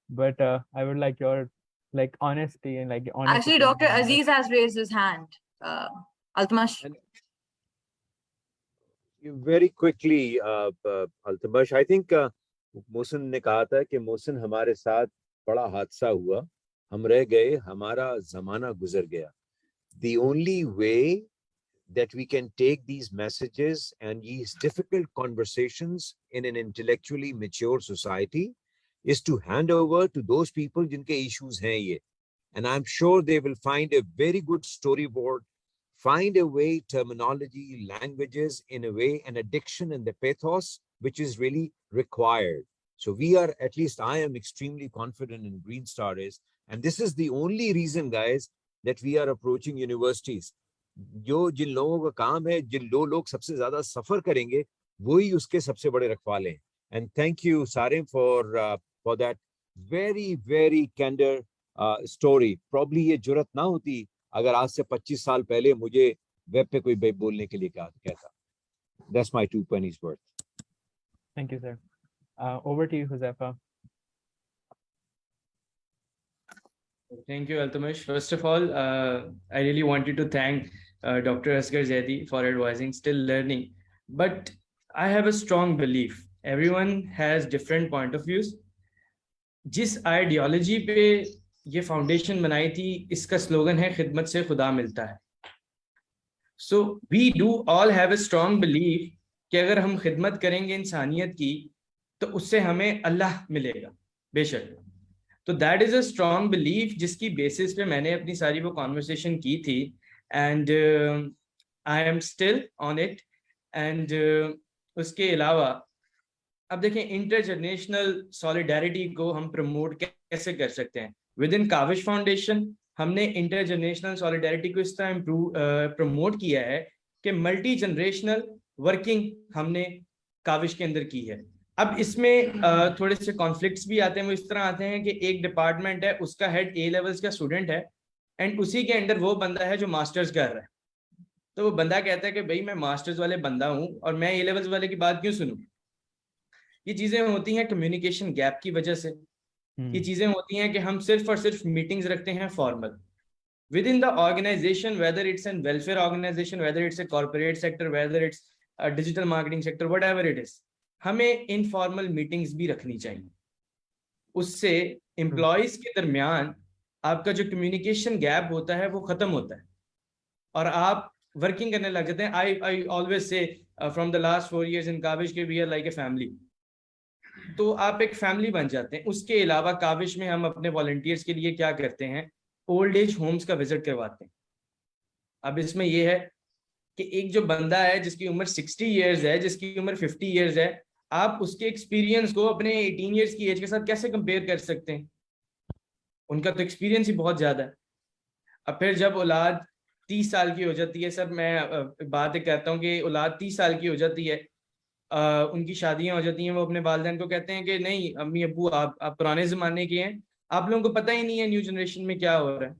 S1: but I would like your honesty and honesty.
S4: Actually, Dr. Aziz has raised his hand. Altamush.
S3: Very quickly, Altamush, I think Mohsin ने कहा था कि मोहसिन हमारे साथ बड़ा हादसा हुआ, हम रह गए, हमारा जमाना गुजर गया. The only way that we can take these messages and these difficult conversations in an intellectually mature society is to hand over to those people जिनके issues हैं ये. And I'm sure they will find a very good storyboard, find a way, terminology, languages, in a way, an addiction and the pathos, which is really required. So we are, at least I am extremely confident in Greenstar is, and this is the only reason, guys, that we are approaching universities. जो जिन लोगों का काम है, जिन लोग सबसे ज्यादा सफर करेंगे, वही उसके सबसे बड़े रखवाले हैं. And thank you, Sarim, for that very, very candid story. Probably ये जुरत ना होती अगर आज से 25 साल पहले मुझे वेब पे कोई बोलने के लिए कहता. That's my 2 pennies worth.
S1: Thank you, sir. Over to you, Huzaifa.
S7: Thank you, Altamush. First of all, I really wanted to thank Dr. Asghar Zaidi for advising Still Learning. But I have a strong belief. Everyone has different point of views. जिस ideology पे ये foundation बनाई थी, इसका slogan है खिदमत से खुदा मिलता है. So we do all have a strong belief कि अगर हम खिदमत करेंगे इंसानियत की तो उससे हमें अल्लाह मिलेगा, बेशक. तो that is a strong belief जिसकी बेसिस पे मैंने अपनी सारी वो कॉन्वर्सेशन की थी, and I am still on it. And उसके अलावा अब देखें, इंटरजनरेशनल सॉलिडारिटी को हम प्रमोट कैसे कर सकते हैं. विद इन काविश फाउंडेशन हमने इंटरजनरेशनल सॉलिडारिटी को इस तरह प्रमोट किया है कि मल्टी जनरेशनल वर्किंग हमने काविश के अंदर की है. अब इसमें थोड़े से कॉन्फ्लिक्ट्स भी आते हैं. वो इस तरह आते हैं कि एक डिपार्टमेंट है, उसका हेड ए लेवल्स का स्टूडेंट है, एंड उसी के अंडर वो बंदा है जो मास्टर्स कर रहा है. तो वो बंदा कहता है कि भाई मैं मास्टर्स वाले बंदा हूँ और मैं ए लेवल्स वाले की बात क्यों सुनूं. ये चीजें होती हैं कम्युनिकेशन गैप की वजह से. ये चीजें होती हैं कि हम सिर्फ और सिर्फ मीटिंग्स रखते हैं formal within the organization, whether it's an welfare organization, whether it's a corporate sector, whether it's digital marketing sector, whatever it is. हमें इनफॉर्मल मीटिंग्स भी रखनी चाहिए. उससे एम्प्लॉयज के दरमियान आपका जो कम्युनिकेशन गैप होता है वो खत्म होता है और आप वर्किंग करने लग जाते हैं. I always say from the last 4 years in Kavish के we are like a family. तो आप एक फैमिली बन जाते हैं. उसके अलावा काविश में हम अपने वॉलंटियर्स के लिए क्या करते हैं, ओल्ड एज होम्स का विजिट करवाते हैं. अब इसमें यह है कि एक जो बंदा है जिसकी उम्र 60 years है, जिसकी उम्र 50 years है, आप उसके एक्सपीरियंस को अपने 18 years की एज के साथ कैसे कंपेयर कर सकते हैं. उनका तो एक्सपीरियंस ही बहुत ज्यादा है. अब फिर जब औलाद 30 साल की हो जाती है, सर मैं बात करता हूँ कि औलाद 30 साल की हो जाती है, उनकी शादियां हो जाती हैं, वो अपने वालिदैन को कहते हैं कि नहीं अम्मी अब्बू आप पुराने जमाने के हैं, आप लोगों को पता ही नहीं है न्यू जनरेशन में क्या हो रहा है.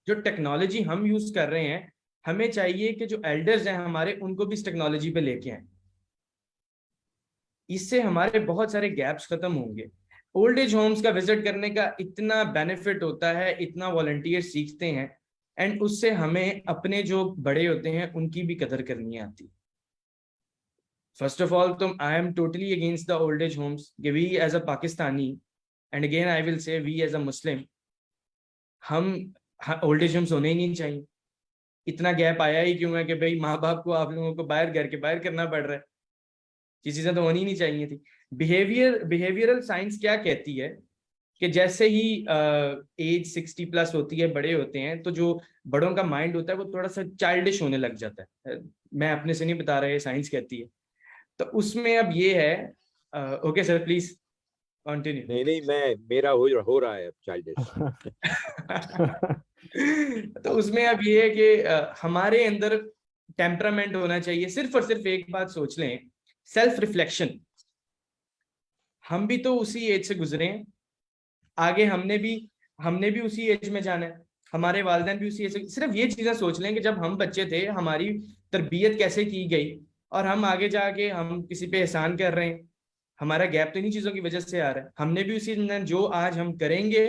S7: जो टेक्नोलॉजी हम यूज कर रहे हैं, हमें चाहिए कि जो एल्डर्स हैं हमारे, उनको भी इस टेक्नोलॉजी पे लेके आए. इससे हमारे बहुत सारे गैप्स खत्म होंगे. ओल्ड एज होम्स का विजिट करने का इतना बेनिफिट होता है, इतना वॉलंटियर सीखते हैं, एंड उससे हमें अपने जो बड़े होते हैं उनकी भी कदर करनी आती है. फर्स्ट ऑफ ऑल तो I am totally against the old age homes. We as a Pakistani, and again I will say we as a Muslim, हम ओल्ड एज होम्स होने ही नहीं चाहिए. इतना गैप आया ही क्यों है कि भाई माँ बाप को आप लोगों को बाहर घर के बाहर करना पड़ रहा है. ये चीजें तो होनी नहीं चाहिए थी. बिहेवियरल साइंस क्या कहती है कि जैसे ही एज 60+ होती है, बड़े होते हैं, तो जो बड़ों का माइंड होता है वो थोड़ा सा चाइल्डिश होने लग जाता है. मैं अपने से नहीं बता रहा, है साइंस कहती है. तो उसमें अब ये है, ओके सर प्लीज कंटिन्यू.
S3: नहीं मेरा हो रहा है अब चाइल्डिश.
S7: तो उसमें अब ये है कि हमारे अंदर टेम्परामेंट होना चाहिए. सिर्फ और सिर्फ एक बात सोच लें, सेल्फ रिफ्लेक्शन. हम भी तो उसी एज से गुजरे हैं, आगे हमने भी उसी एज में जाना है, हमारे वालिदैन भी उसी एज से। सिर्फ ये चीजें सोच लें कि जब हम बच्चे थे हमारी तरबियत कैसे की गई, और हम आगे जाके हम किसी पे एहसान कर रहे हैं, हमारा गैप तो इन्हीं चीजों की वजह से आ रहा है। हमने भी उसी जो आज हम करेंगे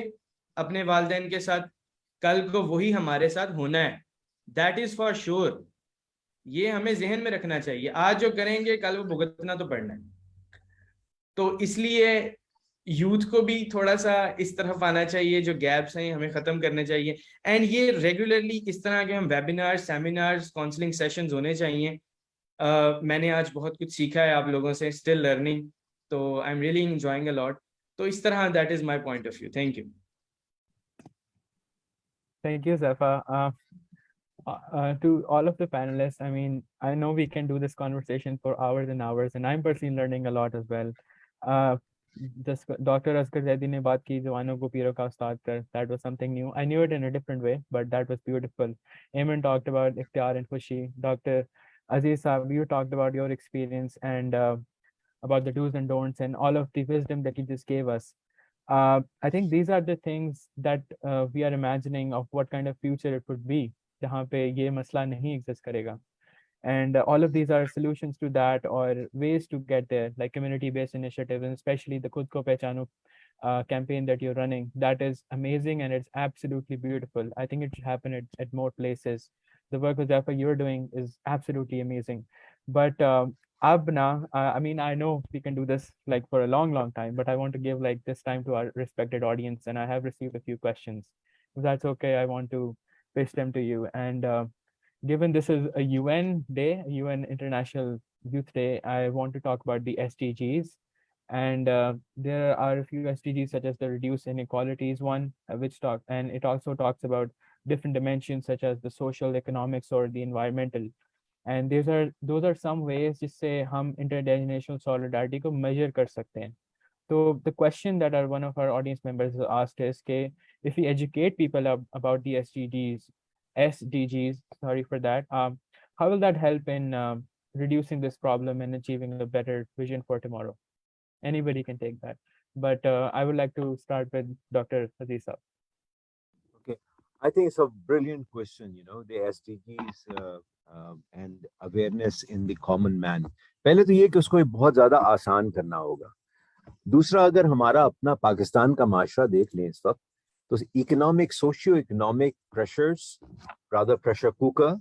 S7: अपने वालिदैन के साथ, कल को वही हमारे साथ होना है, दैट इज फॉर श्योर। ये हमें जहन में रखना चाहिए, आज जो करेंगे कल वो भुगतना तो पड़ना है। तो इसलिए यूथ को भी थोड़ा सा इस तरफ आना चाहिए, जो गैप्स हैं हमें खत्म करने चाहिए। एंड ये रेगुलरली इस तरह के हम वेबिनार्स, सेमिनार्स, काउंसलिंग सेशंस होने चाहिए। मैंने आज बहुत कुछ सीखा है आप लोगों से, स्टिल लर्निंग, तो I am really enjoying a lot. तो इस तरह that is my point of view. Thank you.
S1: Thank you, Zephyr. To all of the panelists, I mean, I know we can do this conversation for hours and hours, and I'm personally learning a lot as well. Just Dr. Asghar Zaidi ne baat ki जवानों को पीरों का उस्ताद कर, that was something new. I knew it in a different way, but that was beautiful. Aiman talked about ikhtiar and khushi. Dr. Aziz Saab, you talked about your experience and about the do's and don'ts and all of the wisdom that you just gave us. I think these are the things that we are imagining of what kind of future it would be, जहाँ पे ये मसला नहीं exist करेगा. And all of these are solutions to that, or ways to get there, like community-based initiatives, and especially the Khud Ko Pehchano campaign that you're running. That is amazing, and it's absolutely beautiful. I think it should happen at more places. The work Huzaifa you're doing is absolutely amazing. But I mean, I know we can do this like for a long, long time, but I want to give like this time to our respected audience, and I have received a few questions. If that's okay, I want to pitch them to you. And given this is a UN day, UN International Youth Day, I want to talk about the SDGs. And there are a few SDGs such as the reduce inequalities one, and it also talks about different dimensions such as the social, economics, or the environmental. And those are some ways जिससे हम intergenerational solidarity को measure कर सकते हैं. So the question that one of our audience members has asked is, if we educate people about the SDGs, sorry for that, how will that help in reducing this problem and achieving a better vision for tomorrow? Anybody can take that, but I would like to start with Dr. Huzaifa.
S3: Okay, I think it's a brilliant question, you know, the SDGs and awareness in the common man. पहले तो ये कि उसको बहुत ज़्यादा आसान करना होगा. दूसरा, अगर हमारा अपना पाकिस्तान का माशरा देख लें इस वक्त, तो economic, socio economic pressures, rather pressure cooker,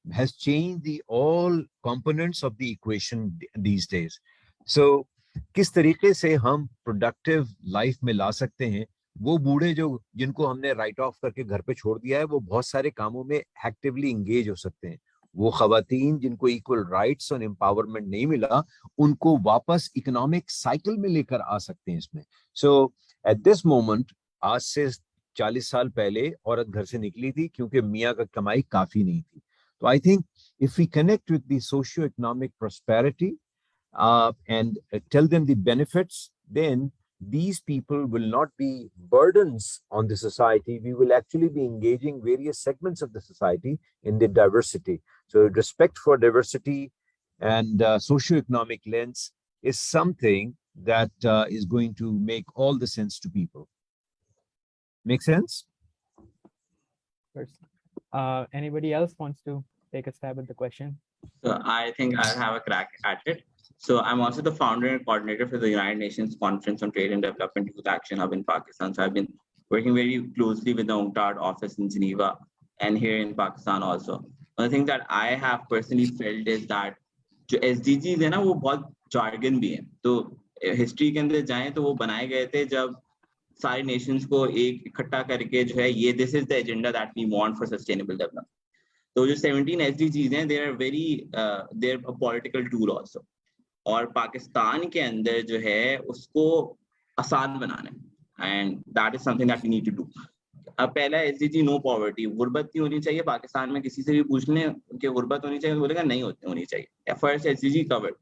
S3: has changed the all components of the equation these days. So किस तरीके से हम प्रोडक्टिव लाइफ में ला सकते हैं, वो बूढ़े जिनको हमने राइट ऑफ करके घर पे छोड़ दिया है, वो बहुत सारे कामों में एक्टिवली इंगेज हो सकते हैं. वो खवातीन जिनको इक्वल राइट्स और एम्पावरमेंट नहीं मिला, उनको वापस इकोनॉमिक साइकिल में लेकर आ सकते हैं इसमें. सो एट दिस मोमेंट, आज से 40 साल पहले औरत घर से निकली थी क्योंकि मियाँ का कमाई काफी नहीं थी. तो I think if we connect with the socio economic prosperity and tell them the benefits, then these people will not be burdens on the society. We will actually be engaging various segments of the society in the diversity. So respect for diversity and socio-economic lens is something that is going to make all the sense to people. Make sense?
S1: Anybody else wants to take a stab at the question?
S5: So I think I'll have a crack at it. So I'm also the founder and coordinator for the United Nations Conference on Trade and Development Youth Action Hub in Pakistan. So I've been working very closely with the UNCTAD office in Geneva and here in Pakistan also. One thing that I have personally felt is that जो SDGs है ना, वो बहुत jargon भी है. तो history के अंदर जाएं तो वो बनाए गए थे जब सारे nations को एक इकट्ठा करके जो है ये this is the agenda that we want for sustainable development. तो जो 17 SDGs हैं, they're a political tool also. और पाकिस्तान के अंदर जो है उसको आसान बनाना है, and that is something that we need to do. अब पहला SDG नो पॉवर्टी, गुर्बत नहीं होनी चाहिए. पाकिस्तान में किसी से भी पूछ लें कि गुर्बत होनी चाहिए, बोलेगा नहीं होनी चाहिए. First SDG covered.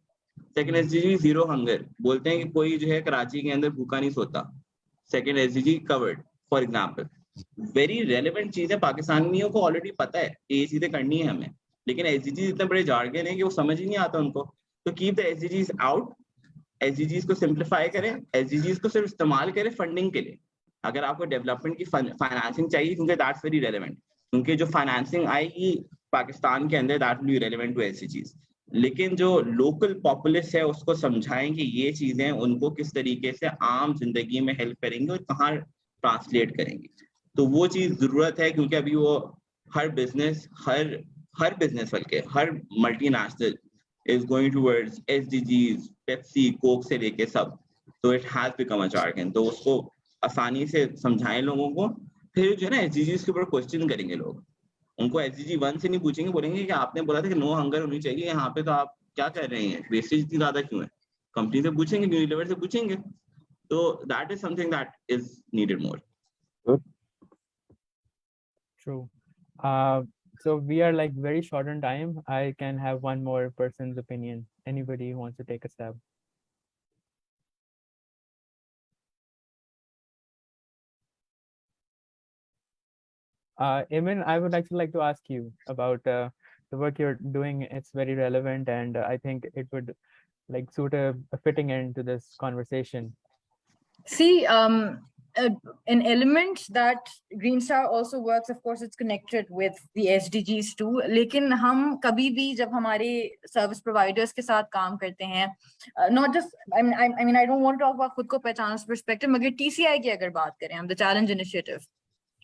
S5: Second SDG zero hunger, बोलते हैं कि कोई जो है कराची के अंदर भूखा नहीं सोता. Second SDG covered. For example, very relevant चीज है, पाकिस्तानियों को ऑलरेडी पता है ये चीजें करनी है हमें, लेकिन SDG इतने बड़े जार्गन है कि वो समझ ही नहीं आता उनको. तो keep the SDGs out SDGs को सिंप्लीफाई करें, SDGs को सिर्फ इस्तेमाल करें फंडिंग के लिए। अगर आपको डेवलपमेंट की फाइनेंसिंग चाहिए, क्योंकि दैट्स वेरी रेलेवेंट, क्योंकि जो फाइनेंसिंग आएगी पाकिस्तान के अंदर that will be relevant to SDGs। लेकिन जो लोकल पॉपुलेस है उसको समझाएं कि ये चीजें उनको किस तरीके से आम जिंदगी में हेल्प करेंगे और कहाँ ट्रांसलेट करेंगे। तो वो चीज जरूरत है, क्योंकि अभी वो हर बिजनेस बल्कि हर multinational is going towards SDGs, Pepsi, Coke से लेके सब, तो it has become a jargon। तो उसको आसानी से समझाएं लोगों को, फिर जो है ना SDGs के ऊपर क्वेश्चन करेंगे लोग। उनको SDG 1 से नहीं पूछेंगे, बोलेंगे कि आपने बोला था कि नो हंगर होनी चाहिए, यहाँ पे तो आप क्या कर रहे हैं, वेस्टेज इतनी ज्यादा क्यों है। कंपनी से पूछेंगे, यूनिलीवर से पूछेंगे। तो that is something that is needed more.
S3: Good.
S1: True. So we are like very short on time. I can have one more person's opinion. Anybody who wants to take a stab? Aiman, I would actually like to ask you about the work you're doing. It's very relevant, and I think it would like suit a fitting end to this conversation.
S4: See, an element that Greenstar also works, of course, it's connected with the SDGs too. लेकिन हम कभी भी जब हमारे service providers के साथ काम करते हैं, not just, I mean, I don't want to talk about खुद को पहचानने perspective, मगर TCI की अगर बात करें, हम the Challenge Initiative,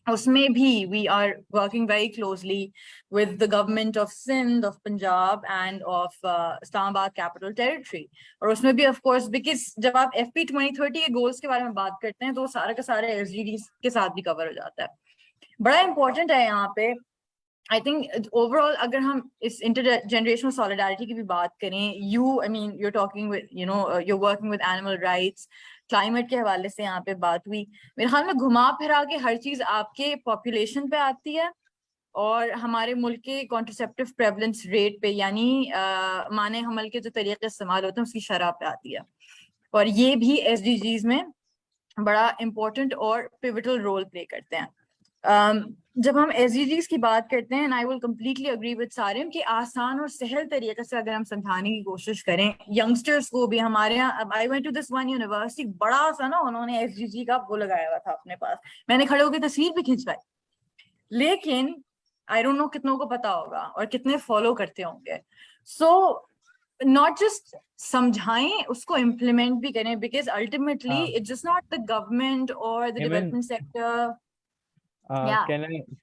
S4: उसमें भी we are working very closely with the government of Sindh, of Punjab, and of Islamabad Capital Territory. और उसमें भी of course, because जब आप FP 2030 के goals के बारे में बात करते हैं, तो सारा का सारा SDGs के साथ भी cover हो जाता है। बड़ा important है यहाँ पे, I think overall, अगर हम इस intergenerational solidarity की भी बात करें, I mean, you're talking with, you're working with animal rights, climate के हवाले से यहाँ पे बात हुई। मेरे ख्याल में घुमा फिरा के हर चीज आपके population पे आती है और हमारे मुल्क के contraceptive prevalence rate पे, यानी माने हमल के जो तरीके इस्तेमाल होते हैं उसकी शरह पे आती है। और ये भी SDGs में बड़ा important और pivotal role play करते हैं। जब हम SDGs की बात करते हैं, and I will completely agree with Sarim कि आसान और सहल तरीके से अगर हम समझाने की कोशिश करें यंगस्टर्स को भी, हमारे यहाँ I went to this one university, बड़ा सा ना उन्होंने SDG का वो लगाया हुआ था अपने पास, मैंने खड़े होकर तस्वीर भी खिंचवाई, लेकिन I don't know कितनों को पता होगा और कितने फॉलो करते होंगे। So not just समझाएं, उसको implement भी करें, because ultimately it's just not the government or the development sector. Yeah.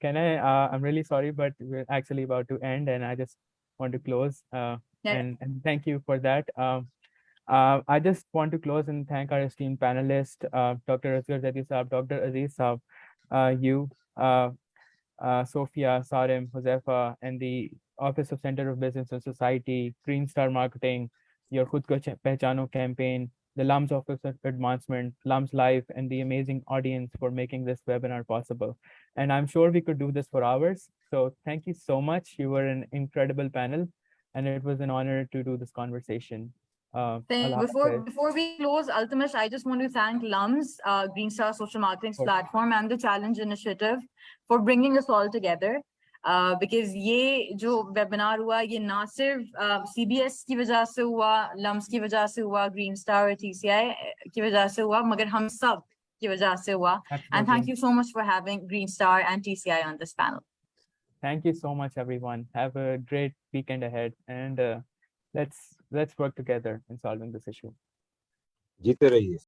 S1: Can I I'm really sorry, but we're actually about to end, and I just want to close. And thank you for that. I just want to close and thank our esteemed panelists, Dr. Asghar Zaidi Saab, Dr. Aziz Saab, you, Sophia, Sarim, Huzaifa, and the Office of Center of Business and Society, Greenstar Marketing, your Khud Ko Pehchano campaign, the LUMS Office of Advancement, LUMS Live, and the amazing audience for making this webinar possible. And I'm sure we could do this for hours. So thank you so much. You were an incredible panel, and it was an honor to do this conversation.
S4: Before we close, Altamush, I just want to thank LUMS, Greenstar Social Marketing's platform, and the Challenge Initiative for bringing us all together. Because ये जो webinar हुआ, ये ना सिर्फ CBS की वजह से हुआ, LUMS की वजह से हुआ, Greenstar और TCI की वजह से हुआ, मगर हम सब की वजह से हुआ. And thank you so much for having Greenstar and TCI on this panel.
S1: Thank you so much, everyone. Have a great weekend ahead, and let's work together in solving this issue.
S3: जीते रहिए.